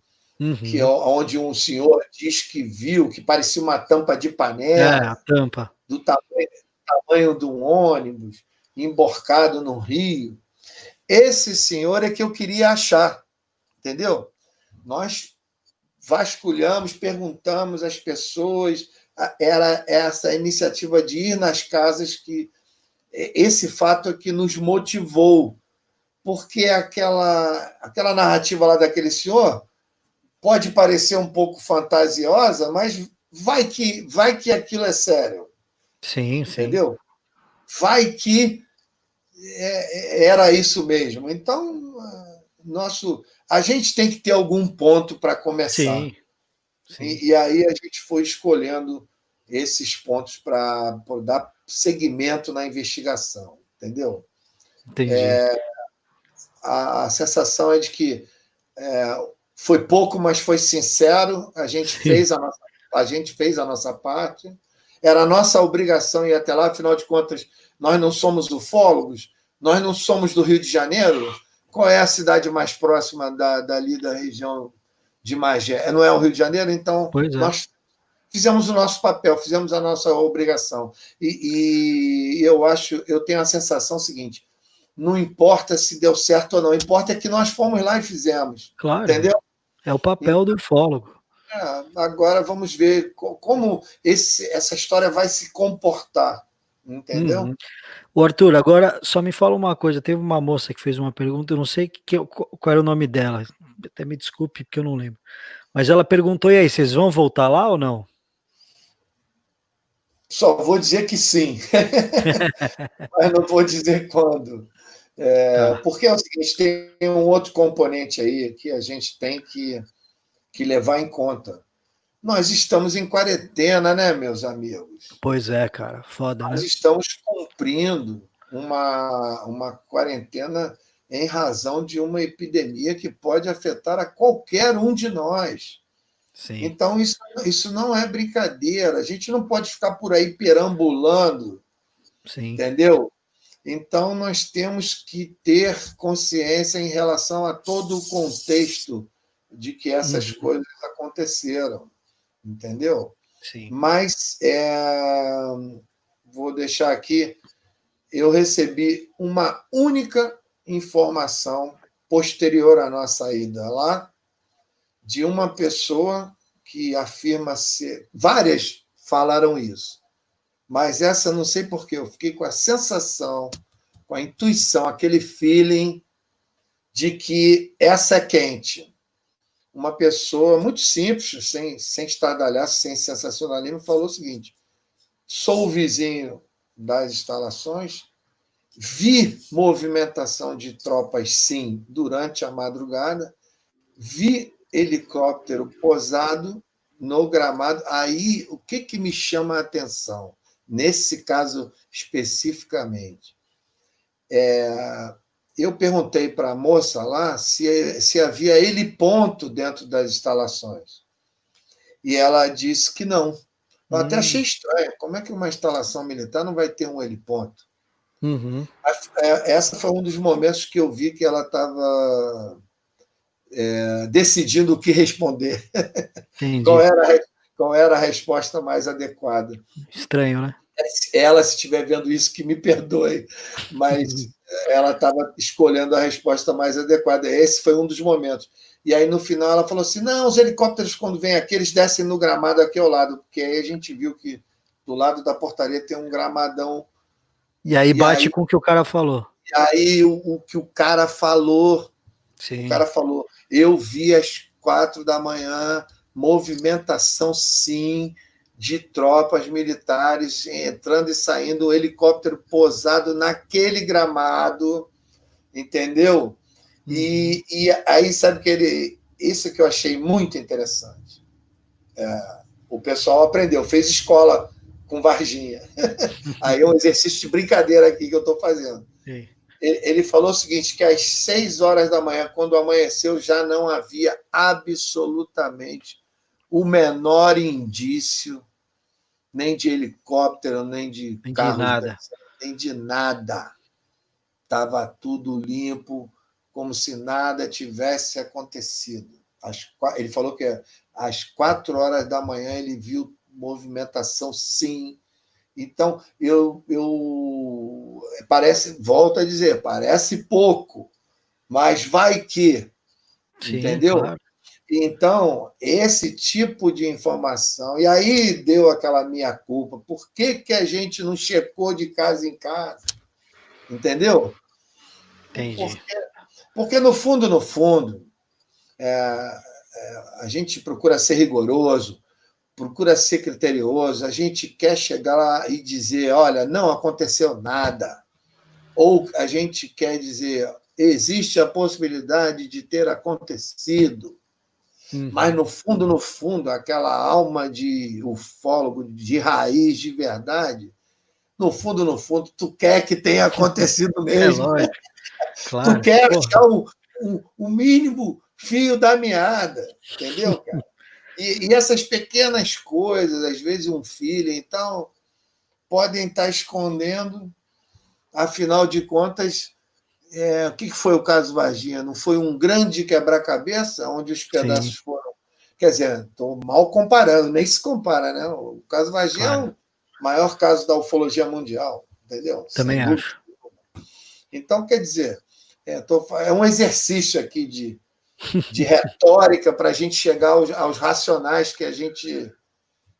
que é uhum. onde um senhor diz que viu que parecia uma tampa de É, a panela, tampa. do tamanho de um ônibus, emborcado no rio. Esse senhor é que eu queria achar, entendeu? Nós vasculhamos, perguntamos às pessoas, era essa iniciativa de ir nas casas que esse fato é que nos motivou, porque aquela narrativa lá daquele senhor pode parecer um pouco fantasiosa, mas vai que aquilo é sério, Sim, sim. entendeu? Vai que era isso mesmo. Então, a gente tem que ter algum ponto para começar. Sim, sim. E aí a gente foi escolhendo esses pontos para dar seguimento na investigação, entendeu? Entendi. A sensação é de que foi pouco, mas foi sincero. Sim. A gente fez a nossa parte. Era a nossa obrigação ir até lá, afinal de contas, nós não somos ufólogos, nós não somos do Rio de Janeiro. Qual é a cidade mais próxima dali da região de Magé? Não é o Rio de Janeiro? Então, Pois é. nós fizemos o nosso papel, fizemos a nossa obrigação. Eu tenho a sensação seguinte: não importa se deu certo ou não, importa é que nós fomos lá e fizemos, Claro. entendeu? É o papel do ufólogo. Agora vamos ver como essa história vai se comportar, entendeu? Uhum. O Arthur, agora só me fala uma coisa. Teve uma moça que fez uma pergunta, eu não sei qual era o nome dela. Até me desculpe, porque eu não lembro. Mas ela perguntou: e aí, vocês vão voltar lá ou não? Só vou dizer que sim, mas não vou dizer quando. Tá. Porque é o seguinte, tem um outro componente aí que a gente tem que levar em conta. Nós estamos em quarentena, né, meus amigos? Pois é, cara. Foda, Nós né? estamos cumprindo uma quarentena em razão de uma epidemia que pode afetar a qualquer um de nós. Sim. Então, isso não é brincadeira. A gente não pode ficar por aí perambulando, Sim. entendeu? Então, nós temos que ter consciência em relação a todo o contexto de que essas Uhum. coisas aconteceram, entendeu? Sim. Mas vou deixar aqui, eu recebi uma única informação posterior à nossa ida lá, de uma pessoa que afirma ser. Várias falaram isso. Mas essa, não sei porquê, eu fiquei com a sensação, com a intuição, aquele feeling de que essa é quente. Uma pessoa muito simples, sem estardalhaço, sem sensacionalismo, falou o seguinte: sou o vizinho das instalações, vi movimentação de tropas, sim, durante a madrugada, vi helicóptero posado no gramado. Aí, o que me chama a atenção, nesse caso especificamente? Eu perguntei para a moça lá se havia heliponto dentro das instalações. E ela disse que não. Eu até achei estranho. Como é que uma instalação militar não vai ter um heliponto? Uhum. Essa foi um dos momentos que eu vi que ela estava decidindo o que responder. Qual Entendi. era, qual era a resposta mais adequada? Estranho, né? Ela, se estiver vendo isso, que me perdoe, mas ela estava escolhendo a resposta mais adequada. Esse foi um dos momentos. E aí, no final, ela falou assim: não, os helicópteros, quando vêm aqui, eles descem no gramado aqui ao lado, porque aí a gente viu que do lado da portaria tem um gramadão. E aí E bate aí, com o que o cara falou. o que o cara falou, Sim. eu vi às 4 da manhã, movimentação, sim, de tropas militares entrando e saindo, o helicóptero posado naquele gramado, entendeu? E aí, sabe que isso que eu achei muito interessante. O pessoal aprendeu, fez escola com Varginha. Aí é um exercício de brincadeira aqui que eu estou fazendo. Sim. Ele falou o seguinte, que às 6 horas da manhã, quando amanheceu, já não havia absolutamente o menor indício, nem de helicóptero, nem de Não entendi carros, nada. nem de nada. Estava tudo limpo, como se nada tivesse acontecido. Ele falou que às 4 horas da manhã ele viu movimentação, sim. Então, parece, volto a dizer, parece pouco, mas vai que, Sim, entendeu? claro. Então, esse tipo de informação, e aí deu aquela minha culpa, por que a gente não checou de casa em casa? Entendeu? Entendi. Porque no fundo, a gente procura ser rigoroso, procura ser criterioso, a gente quer chegar lá e dizer, olha, não aconteceu nada. Ou a gente quer dizer, existe a possibilidade de ter acontecido, mas no fundo, aquela alma de ufólogo, de raiz, de verdade, no fundo, tu quer que tenha acontecido É mesmo. lógico, Tu claro. quer Porra. achar o mínimo fio da meada, entendeu, cara? E essas pequenas coisas, às vezes um filho, então, podem estar escondendo, afinal de contas, o que foi o caso Varginha? Não foi um grande quebra-cabeça, onde os Sim, pedaços foram. Quer dizer, estou mal comparando, nem se compara, né? O caso Varginha é claro. o maior caso da ufologia mundial, entendeu? Sem Também dúvida. acho. Então, quer dizer, é um exercício aqui de retórica para a gente chegar aos racionais que a gente.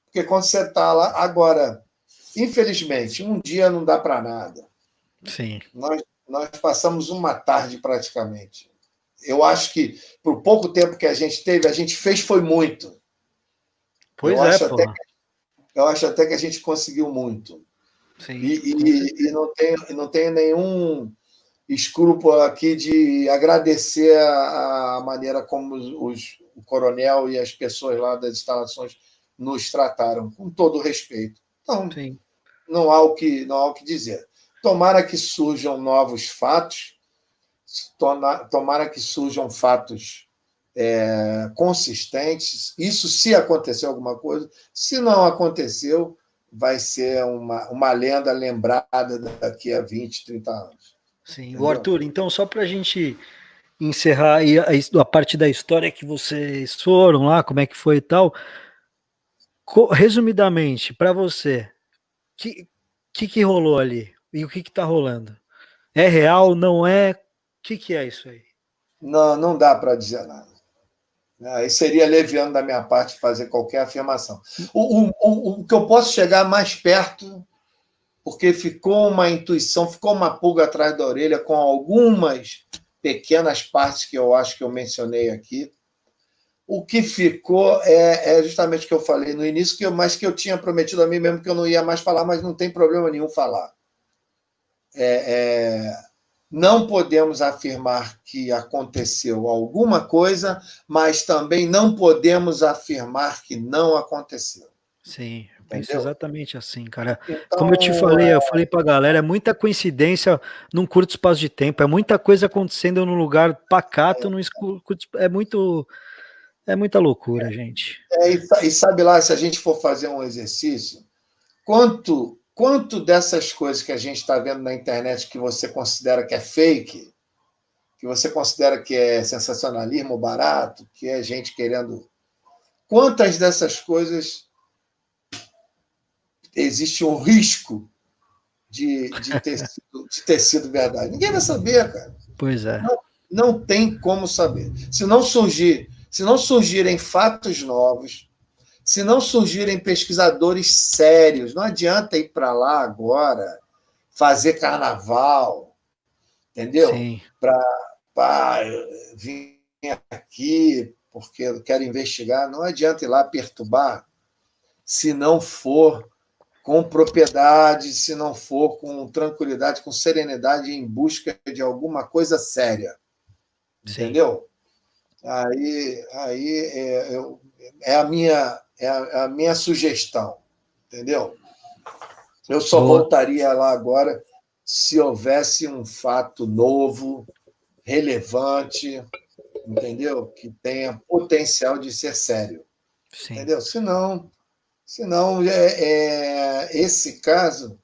Porque quando você está lá. Agora, infelizmente, um dia não dá para nada. Sim. Nós passamos uma tarde praticamente. Eu acho que, por pouco tempo que a gente teve, a gente fez foi muito. Eu Pois é, acho até, porra. eu acho até que a gente conseguiu muito. Sim, com E certeza. não tenho nenhum escrúpulo aqui de agradecer a maneira como o coronel e as pessoas lá das instalações nos trataram, com todo o respeito. Então, Sim. não há o que dizer. Tomara que surjam novos fatos, tomara que surjam fatos consistentes. Isso se acontecer alguma coisa. Se não aconteceu, vai ser uma lenda lembrada daqui a 20, 30 anos. Sim. O Entendeu? Arthur, então, só para a gente encerrar aí a parte da história que vocês foram lá, como é que foi e tal, resumidamente, para você, que rolou ali? E o que tá rolando? É real, não é? O que é isso aí? Não, não dá para dizer nada. Aí seria leviano da minha parte fazer qualquer afirmação. O que eu posso chegar mais perto, porque ficou uma intuição, ficou uma pulga atrás da orelha com algumas pequenas partes que eu acho que eu mencionei aqui. O que ficou é justamente o que eu falei no início, mas que eu tinha prometido a mim mesmo que eu não ia mais falar, mas não tem problema nenhum falar. Não podemos afirmar que aconteceu alguma coisa, mas também não podemos afirmar que não aconteceu. Sim, eu penso Entendeu? exatamente assim, cara. Como eu te Então, falei, eu falei pra galera, é muita coincidência num curto espaço de tempo, é muita coisa acontecendo num lugar pacato, é muita loucura, gente. e sabe lá, se a gente for fazer um exercício, quanto dessas coisas que a gente está vendo na internet que você considera que é fake, que você considera que é sensacionalismo barato, que é gente querendo. Quantas dessas coisas existe um risco de ter sido verdade? Ninguém vai saber, cara. Pois é. Não tem como saber. Se não surgirem fatos novos, se não surgirem pesquisadores sérios, não adianta ir para lá agora fazer carnaval, entendeu? Sim. Para vir aqui porque eu quero investigar, não adianta ir lá perturbar se não for com propriedade, se não for com tranquilidade, com serenidade, em busca de alguma coisa séria. Entendeu? Aí é a minha sugestão, entendeu? Eu só voltaria lá agora se houvesse um fato novo, relevante, entendeu? Que tenha potencial de ser sério. Sim. Entendeu? Senão esse caso,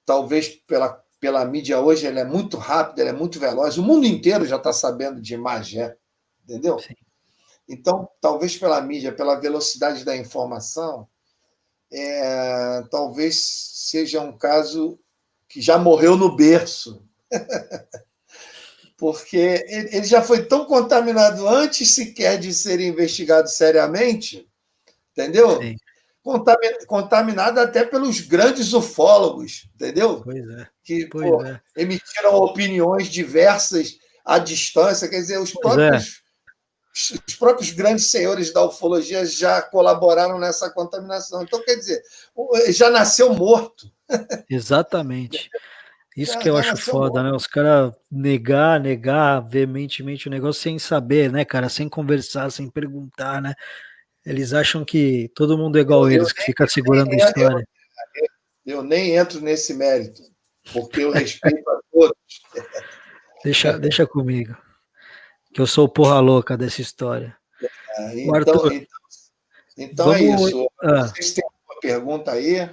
talvez pela mídia hoje, ele é muito rápido, ele é muito veloz, o mundo inteiro já está sabendo de Magé, entendeu? Sim. Então, talvez pela mídia, pela velocidade da informação, talvez seja um caso que já morreu no berço, porque ele já foi tão contaminado antes sequer de ser investigado seriamente, entendeu? Sim. Contaminado até pelos grandes ufólogos, entendeu? Pois é. Que emitiram opiniões diversas à distância, quer dizer, os próprios grandes senhores da ufologia já colaboraram nessa contaminação. Então, quer dizer, já nasceu morto. Exatamente. Isso que eu acho foda, né? Os caras negar veementemente o negócio sem saber, né, cara? Sem conversar, sem perguntar, né? Eles acham que todo mundo é igual eles, que fica segurando a história. Eu nem entro nesse mérito, porque eu respeito a todos. Deixa comigo, que eu sou o porra louca dessa história. Então é isso. Não sei se tem alguma pergunta aí,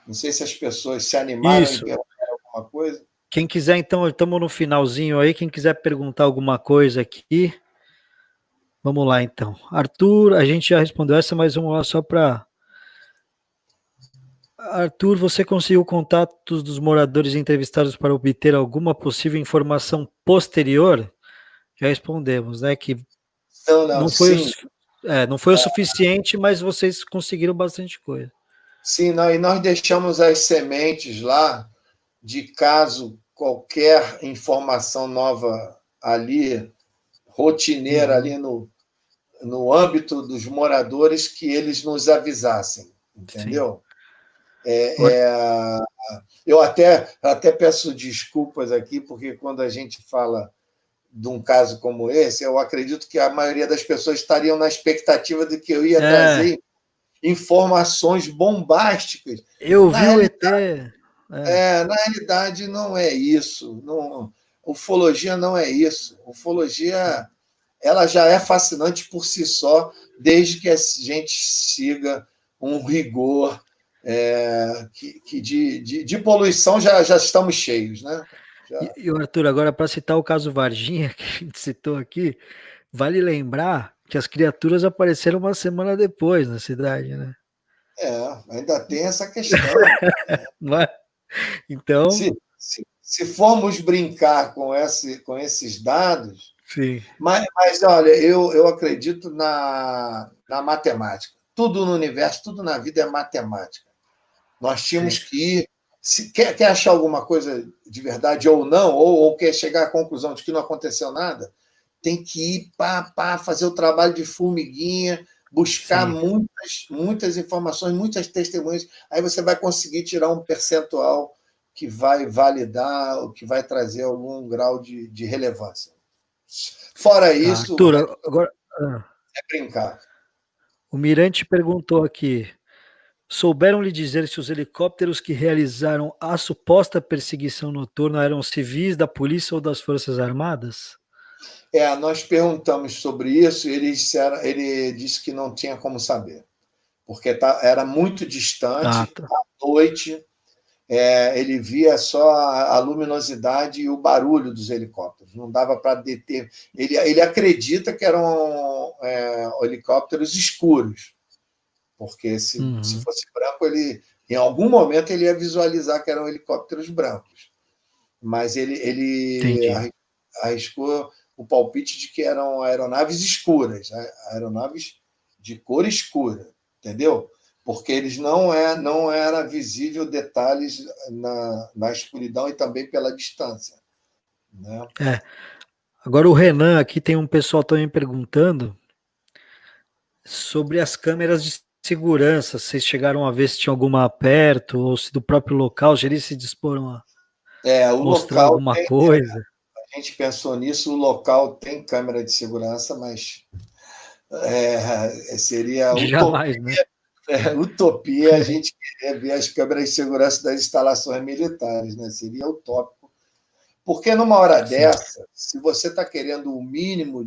não sei se as pessoas se animaram em perguntar alguma coisa. Quem quiser, então, estamos no finalzinho aí, quem quiser perguntar alguma coisa aqui, vamos lá, então. Arthur, a gente já respondeu essa, mas vamos lá só para... Arthur, você conseguiu contatos dos moradores entrevistados para obter alguma possível informação posterior? Já respondemos, né? Que não foi o suficiente, mas vocês conseguiram bastante coisa. Sim, e nós deixamos as sementes lá de caso qualquer informação nova ali, rotineira ali no âmbito dos moradores, que eles nos avisassem, entendeu? Eu até peço desculpas aqui, porque quando a gente fala de um caso como esse, eu acredito que a maioria das pessoas estariam na expectativa de que eu ia trazer informações bombásticas. Eu vi o ET. Na realidade, não é isso. Ufologia não é isso. Ufologia ela já é fascinante por si só, desde que a gente siga um rigor que de poluição já estamos cheios, né? E Arthur, agora para citar o caso Varginha, que a gente citou aqui, vale lembrar que as criaturas apareceram uma semana depois na cidade, né? Ainda tem essa questão. Então... Se formos brincar com esses dados, Sim. Mas olha, eu acredito na matemática. Tudo no universo, tudo na vida é matemática. Nós tínhamos Sim. que ir. Se quer achar alguma coisa de verdade ou não, ou quer chegar à conclusão de que não aconteceu nada, tem que ir para fazer o trabalho de formiguinha, buscar Sim. muitas informações, muitas testemunhas. Aí você vai conseguir tirar um percentual que vai validar, ou que vai trazer algum grau de relevância. Fora Tá, isso, o resto Arthur, agora. é brincar. O Mirante perguntou aqui: souberam lhe dizer se os helicópteros que realizaram a suposta perseguição noturna eram civis da polícia ou das Forças Armadas? Nós perguntamos sobre isso e ele disse que não tinha como saber, porque era muito Ah, distante, tá. à noite, ele via só a luminosidade e o barulho dos helicópteros, não dava para deter. Ele acredita que eram helicópteros escuros, porque se Uhum, fosse branco, em algum momento ele ia visualizar que eram helicópteros brancos, mas ele entendi. arriscou o palpite de que eram aeronaves escuras, né? Aeronaves de cor escura, entendeu? Porque eles não era visível detalhes na escuridão e também pela distância, né? É. Agora o Renan aqui tem um pessoal também perguntando sobre as câmeras de segurança. Vocês chegaram a ver se tinha alguma perto ou se do próprio local, se eles se disporam a O mostrar local alguma coisa. a gente pensou nisso, o local tem câmera de segurança, mas seria Jamais, né? utopia a gente querer ver as câmeras de segurança das instalações militares, né? Seria utópico. Porque numa hora Sim. dessa, se você está querendo o mínimo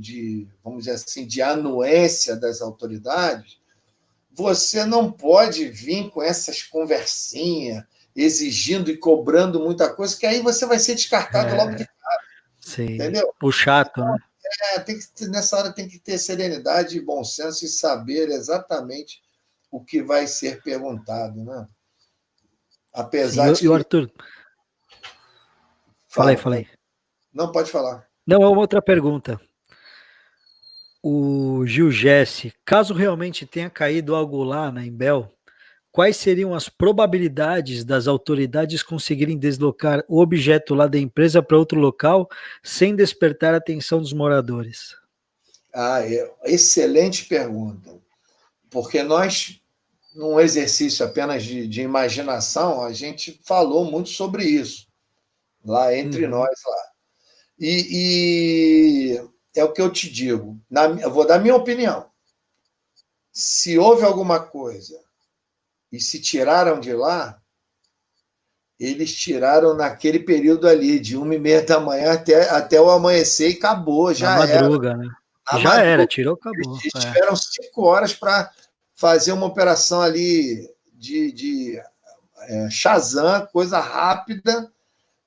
vamos dizer assim, de anuência das autoridades, você não pode vir com essas conversinhas, exigindo e cobrando muita coisa, que aí você vai ser descartado logo de É, cara, sim. entendeu? O chato, né? Nessa hora tem que ter serenidade e bom senso e saber exatamente o que vai ser perguntado, né? Sim. Apesar de E o que. Arthur, Fala, falei. não pode falar. Não, é uma outra pergunta. O Gil Jesse, caso realmente tenha caído algo lá na Embel, quais seriam as probabilidades das autoridades conseguirem deslocar o objeto lá da empresa para outro local sem despertar a atenção dos moradores? Excelente pergunta. Porque nós, num exercício apenas de imaginação, a gente falou muito sobre isso, lá entre Uhum. nós lá. E é o que eu te digo. Eu vou dar minha opinião. Se houve alguma coisa e se tiraram de lá, eles tiraram naquele período ali, de 1h30 da manhã até o amanhecer, e acabou, Na já era. madruga, né? Na Já era, madruga, tirou, eles acabou. É. tiveram 5 horas para fazer uma operação ali de Shazam, coisa rápida,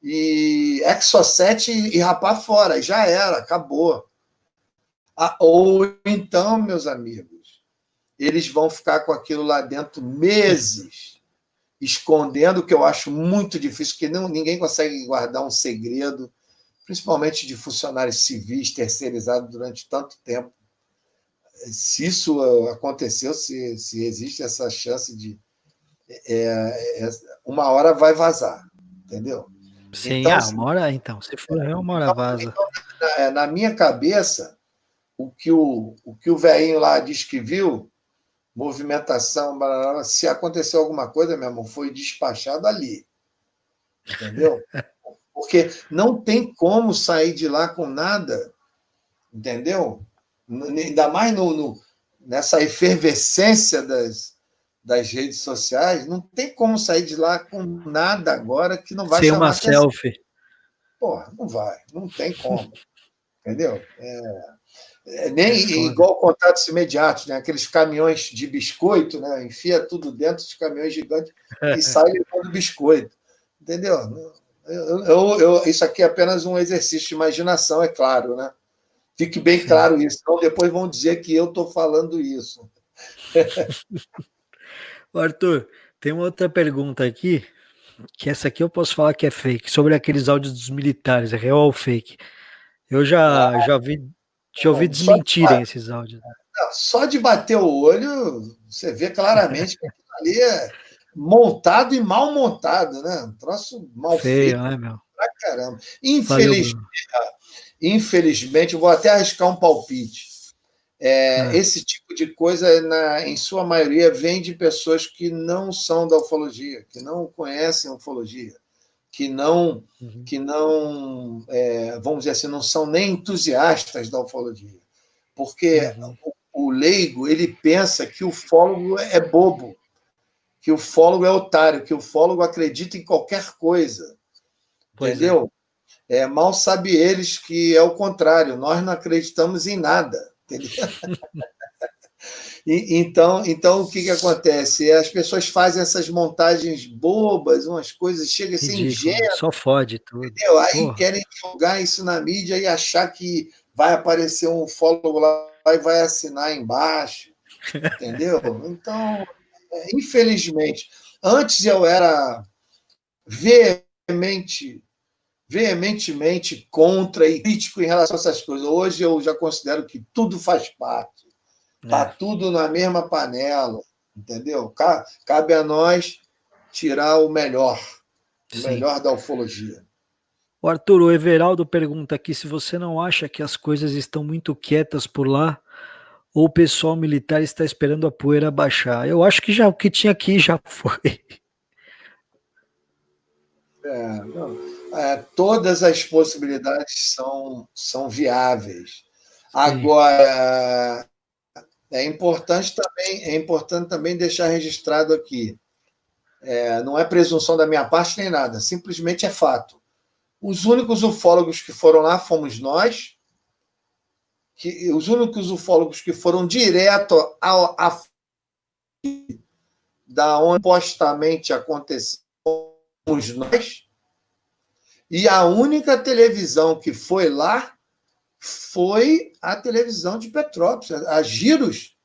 e Exocet e rapar fora, já era, acabou. Ou então, meus amigos, eles vão ficar com aquilo lá dentro meses, escondendo, que eu acho muito difícil, porque ninguém consegue guardar um segredo, principalmente de funcionários civis terceirizados durante tanto tempo. Se isso aconteceu, se existe essa chance de. Uma hora vai vazar, entendeu? Sim, Então, uma hora então. Se for uma hora vaza. na minha cabeça, o que o velhinho lá diz que viu, movimentação, se aconteceu alguma coisa, meu irmão, foi despachado ali, entendeu? Porque não tem como sair de lá com nada, entendeu? Ainda mais nessa efervescência das redes sociais, não tem como sair de lá com nada agora que não vai Sem uma chamar atenção. selfie. Porra, não vai, não tem como, entendeu? É Nem foda. igual contatos imediatos, né? Aqueles caminhões de biscoito, né? Enfia tudo dentro dos caminhões gigantes e sai levando biscoito, entendeu? Isso aqui é apenas um exercício de imaginação, é claro, né? Fique bem Sim. claro isso, senão depois vão dizer que eu estou falando isso. Ô, Arthur, tem uma outra pergunta aqui, que essa aqui eu posso falar que é fake, sobre aqueles áudios dos militares, é real ou fake? Eu já ouvi Só de, desmentirem esses áudios. só de bater o olho, você vê claramente que aquilo ali é montado e mal montado, né? Um troço mal Feio, feito né, meu? pra caramba. Valeu, Bruno. Infelizmente, eu vou até arriscar um palpite. Ah, Esse tipo de coisa, em sua maioria, vem de pessoas que não são da ufologia, que não conhecem a ufologia, que não, uhum, vamos dizer assim, não são nem entusiastas da ufologia. Porque uhum. o leigo, ele pensa que o ufólogo é bobo, que o ufólogo é otário, que o ufólogo acredita em qualquer coisa, Pois é. entendeu? Mal sabe eles que é o contrário, nós não acreditamos em nada, entendeu? Então, o que, que acontece? As pessoas fazem essas montagens bobas, umas coisas, chega a ser Ridículo. ingênuo, Só fode tudo. entendeu? Aí Porra. querem jogar isso na mídia e achar que vai aparecer um ufólogo lá e vai assinar embaixo, entendeu? Então, infelizmente, antes eu era veemente, veementemente contra e crítico em relação a essas coisas. Hoje eu já considero que tudo faz parte. Tá É, tudo na mesma panela, entendeu? Cabe a nós tirar o sim. melhor da ufologia. O Arthur, o Everaldo pergunta aqui se você não acha que as coisas estão muito quietas por lá ou o pessoal militar está esperando a poeira baixar. Eu acho que já o que tinha aqui já foi. Não, todas as possibilidades são viáveis. Sim. Agora, é importante também deixar registrado aqui. Não é presunção da minha parte nem nada, simplesmente é fato. Os únicos ufólogos que foram lá fomos nós, os únicos ufólogos que foram direto à da onde supostamente aconteceu fomos nós, e a única televisão que foi lá foi a televisão de Petrópolis. A Giros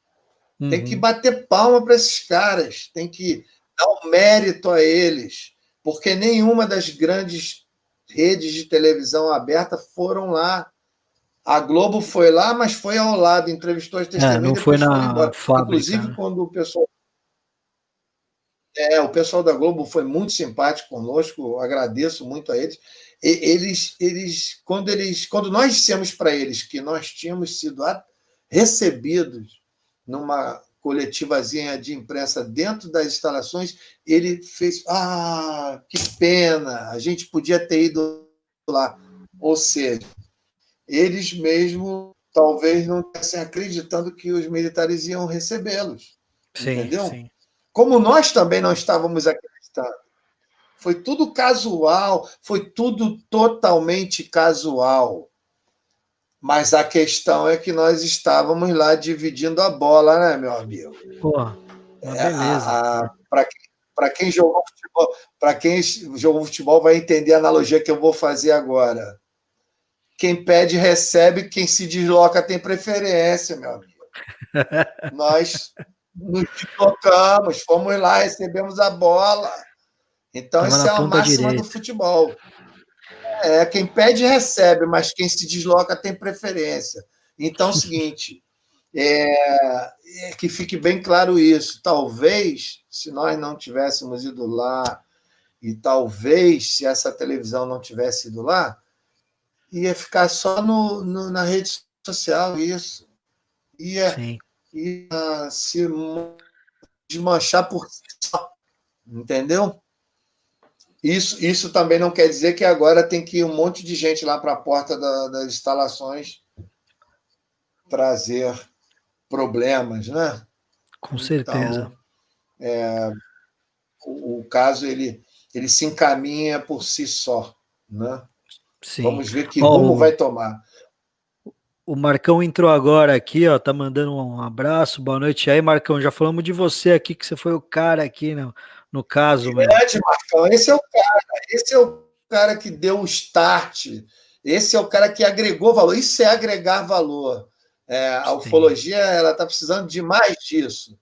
tem que Uhum. bater palma para esses caras, tem que dar um mérito a eles, porque nenhuma das grandes redes de televisão aberta foram lá. A Globo foi lá, mas foi ao lado, entrevistou as É, testemunhas não e foi depois foram na embora. fábrica, Inclusive, né? quando o pessoal da Globo foi muito simpático conosco, agradeço muito a eles. Quando nós dissemos para eles que nós tínhamos sido recebidos numa coletivazinha de imprensa dentro das instalações, ele fez: ah, que pena, a gente podia ter ido lá. Ou seja, eles mesmo talvez não estivessem acreditando que os militares iam recebê-los, Sim, entendeu? sim. Como nós também não estávamos acreditando. Foi tudo casual, foi tudo totalmente casual. Mas a questão é que nós estávamos lá dividindo a bola, né, meu amigo? Pô, uma beleza. Para quem jogou futebol, para quem jogou futebol vai entender a analogia que eu vou fazer agora. Quem pede recebe, quem se desloca tem preferência, meu amigo. Nós nos deslocamos, fomos lá, recebemos a bola. Então, Tava isso na é a ponta máxima do direita. futebol. Quem pede recebe, mas quem se desloca tem preferência. Então, é o seguinte, que fique bem claro isso. Talvez, se nós não tivéssemos ido lá, e talvez, se essa televisão não tivesse ido lá, ia ficar só na rede social isso. Ia, Sim, ia se desmanchar por si só, entendeu? Isso também não quer dizer que agora tem que ir um monte de gente lá para a porta das instalações trazer problemas, né? com certeza. Então, o caso ele se encaminha por si só, né? Sim. Vamos ver que rumo Ó, vai tomar. o Marcão entrou agora aqui, ó, tá mandando um abraço, boa noite aí, Marcão. Já falamos de você aqui, que você foi o cara aqui no caso, meu. Grande Marcão, esse é o cara que deu o start, esse é o cara que agregou valor. Isso é agregar valor. A Sim, ufologia ela está precisando de mais disso,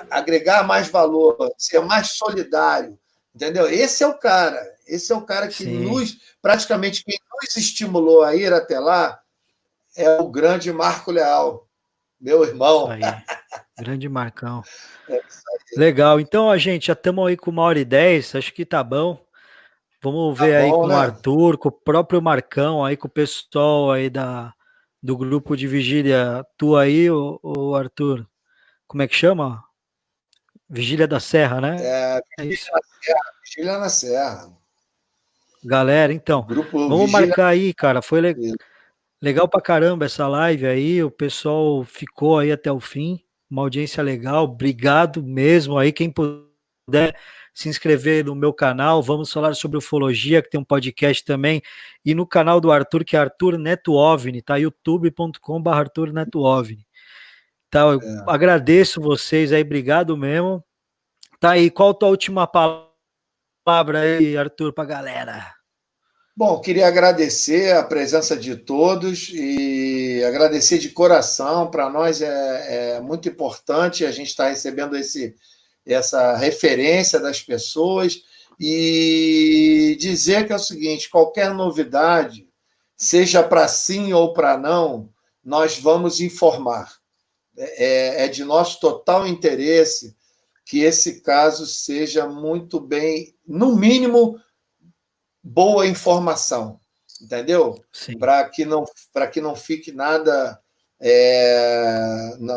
agregar mais valor, ser mais solidário, entendeu? Esse é o cara que sim, praticamente quem nos estimulou a ir até lá é o grande Marco Leal, meu Isso irmão. aí. Grande Marcão. É isso aí. Legal. Então, a gente, já estamos aí com 1h10, acho que tá bom. Vamos Tá ver aí bom, com o né? Arthur, com o próprio Marcão, aí com o pessoal aí do grupo de vigília. Tu aí, o Arthur, como é que chama? Vigília da Serra, né? É, É isso. Vigília na Serra. Galera, então, Grupo vamos Vigília. marcar aí, cara. Foi legal pra caramba essa live aí. O pessoal ficou aí até o fim. Uma audiência legal. Obrigado mesmo aí. Quem puder se inscrever no meu canal. Vamos falar sobre ufologia, que tem um podcast também. E no canal do Arthur, que é Arthur Neto OVNI, tá? youtube.com.br Arthur Neto OVNI. Tá, eu agradeço vocês aí. Obrigado mesmo. Tá aí, qual a tua última palavra aí, Arthur, pra galera? Bom, queria agradecer a presença de todos e agradecer de coração. Para nós é muito importante a gente estar recebendo essa referência das pessoas e dizer que é o seguinte: qualquer novidade, seja para sim ou para não, nós vamos informar. É de nosso total interesse que esse caso seja muito bem, no mínimo, boa informação, entendeu? Sim, Para que não fique nada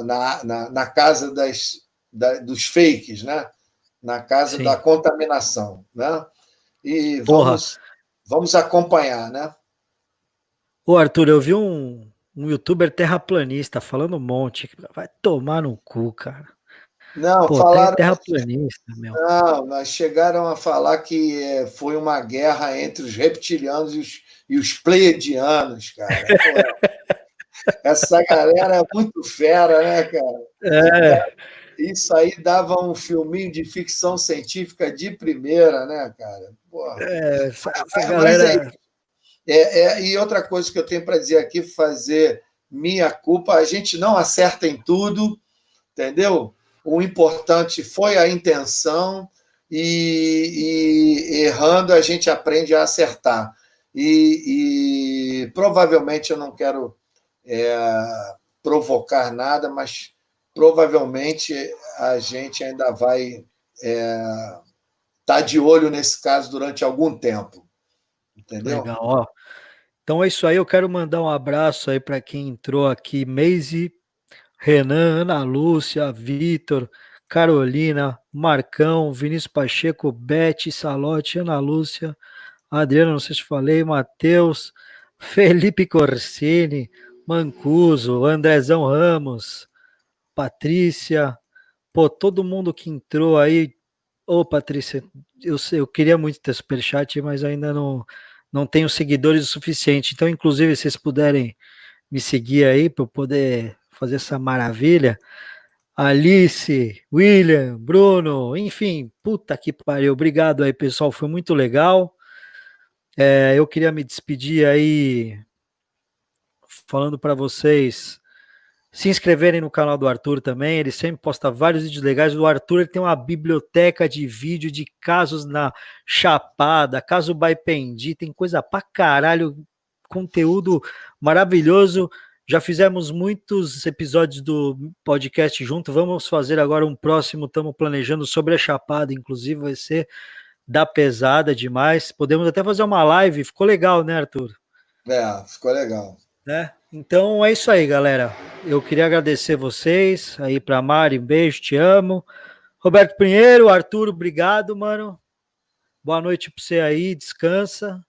na casa dos fakes, né? Na casa da sim. contaminação, né? E Porra, vamos acompanhar, né? ô Arthur, eu vi um youtuber terraplanista falando um monte. Vai tomar no cu, cara. Não, Pô, tá falaram, terraplanista, meu. não, nós chegaram a falar que foi uma guerra entre os reptilianos e os pleiadianos, cara. Pô, essa galera é muito fera, né, cara? É, Isso aí dava um filminho de ficção científica de primeira, né, cara? Porra. essa Mas é galera. e outra coisa que eu tenho para dizer aqui, fazer minha culpa, a gente não acerta em tudo, entendeu? O importante foi a intenção e errando a gente aprende a acertar. E provavelmente eu não quero é, provocar nada, mas provavelmente a gente ainda vai estar de olho nesse caso durante algum tempo, entendeu? Legal, ó. Então é isso aí. Eu quero mandar um abraço aí para quem entrou aqui: Meise, Renan, Ana Lúcia, Vitor, Carolina, Marcão, Vinícius Pacheco, Bete, Salote, Ana Lúcia, Adriano, não sei se falei, Matheus, Felipe Corsini, Mancuso, Andrezão Ramos, Patrícia, pô, todo mundo que entrou aí. Ô, Patrícia, eu queria muito ter superchat, mas ainda não tenho seguidores o suficiente. Então, inclusive, se vocês puderem me seguir aí para eu poder fazer essa maravilha. Alice, William, Bruno, enfim, puta que pariu. Obrigado aí, pessoal. Foi muito legal. Eu queria me despedir aí falando para vocês se inscreverem no canal do Arthur também. Ele sempre posta vários vídeos legais. O Arthur ele tem uma biblioteca de vídeo de casos na Chapada, caso Baipendi, tem coisa pra caralho, conteúdo maravilhoso. Já fizemos muitos episódios do podcast junto. Vamos fazer agora um próximo. Estamos planejando sobre a Chapada, inclusive vai ser da pesada demais. Podemos até fazer uma live. Ficou legal, né, Arthur? Ficou legal. Né? Então é isso aí, galera. Eu queria agradecer vocês aí para Mari, um beijo, te amo. Roberto Pinheiro, Arthur, obrigado, mano. Boa noite para você aí, descansa.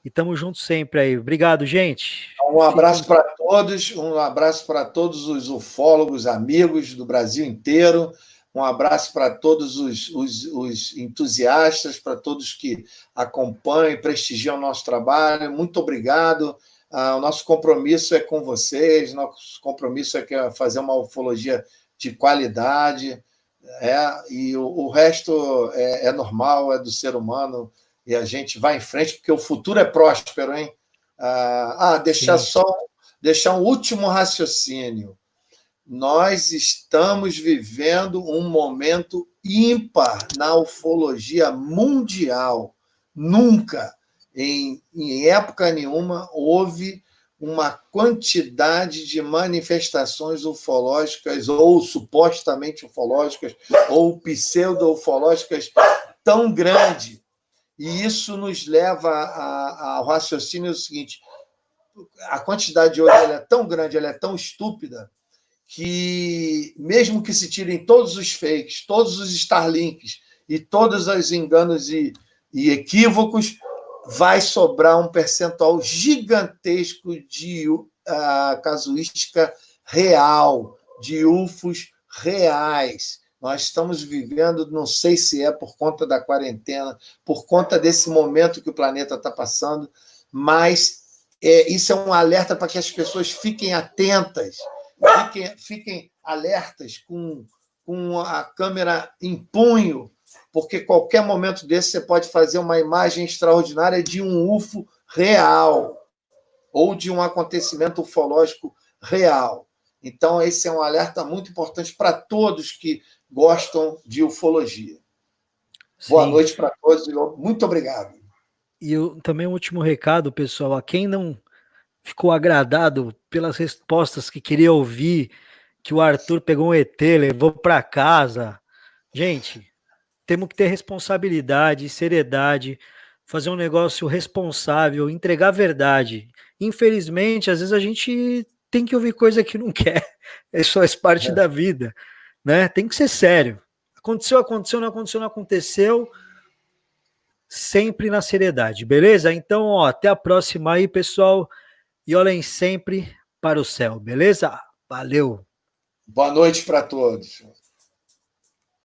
E tamo junto sempre aí. Obrigado, gente. Um abraço Fiquem... para todos, um abraço para todos os ufólogos, amigos do Brasil inteiro, um abraço para todos os entusiastas, para todos que acompanham e prestigiam o nosso trabalho. Muito obrigado. O nosso compromisso é com vocês, nosso compromisso é fazer uma ufologia de qualidade, e o resto é normal, é do ser humano, e a gente vai em frente, porque o futuro é próspero, hein? Deixar um último raciocínio. Nós estamos vivendo um momento ímpar na ufologia mundial. Nunca em época nenhuma houve uma quantidade de manifestações ufológicas ou supostamente ufológicas ou pseudo-ufológicas tão grande. E isso nos leva ao raciocínio seguinte: a quantidade de hoje ela é tão grande, ela é tão estúpida, que mesmo que se tirem todos os fakes, todos os Starlinks e todos os enganos e equívocos, vai sobrar um percentual gigantesco de casuística real, de UFOs reais. Nós estamos vivendo, não sei se é por conta da quarentena, por conta desse momento que o planeta está passando, mas isso é um alerta para que as pessoas fiquem atentas, fiquem alertas com a câmera em punho, porque qualquer momento desse você pode fazer uma imagem extraordinária de um UFO real ou de um acontecimento ufológico real. Então, esse é um alerta muito importante para todos que gostam de ufologia. Sim. Boa noite para todos. Muito obrigado. E também um último recado, pessoal, a quem não ficou agradado pelas respostas que queria ouvir, que o Arthur pegou um ET, levou para casa. Gente, temos que ter responsabilidade, seriedade, fazer um negócio responsável, entregar a verdade. Infelizmente, às vezes a gente tem que ouvir coisa que não quer. Isso faz parte da vida, né? Tem que ser sério. Aconteceu, aconteceu, não aconteceu, não aconteceu. Sempre na seriedade, beleza? Então, ó, até a próxima aí, pessoal. E olhem sempre para o céu, beleza? Valeu! Boa noite para todos.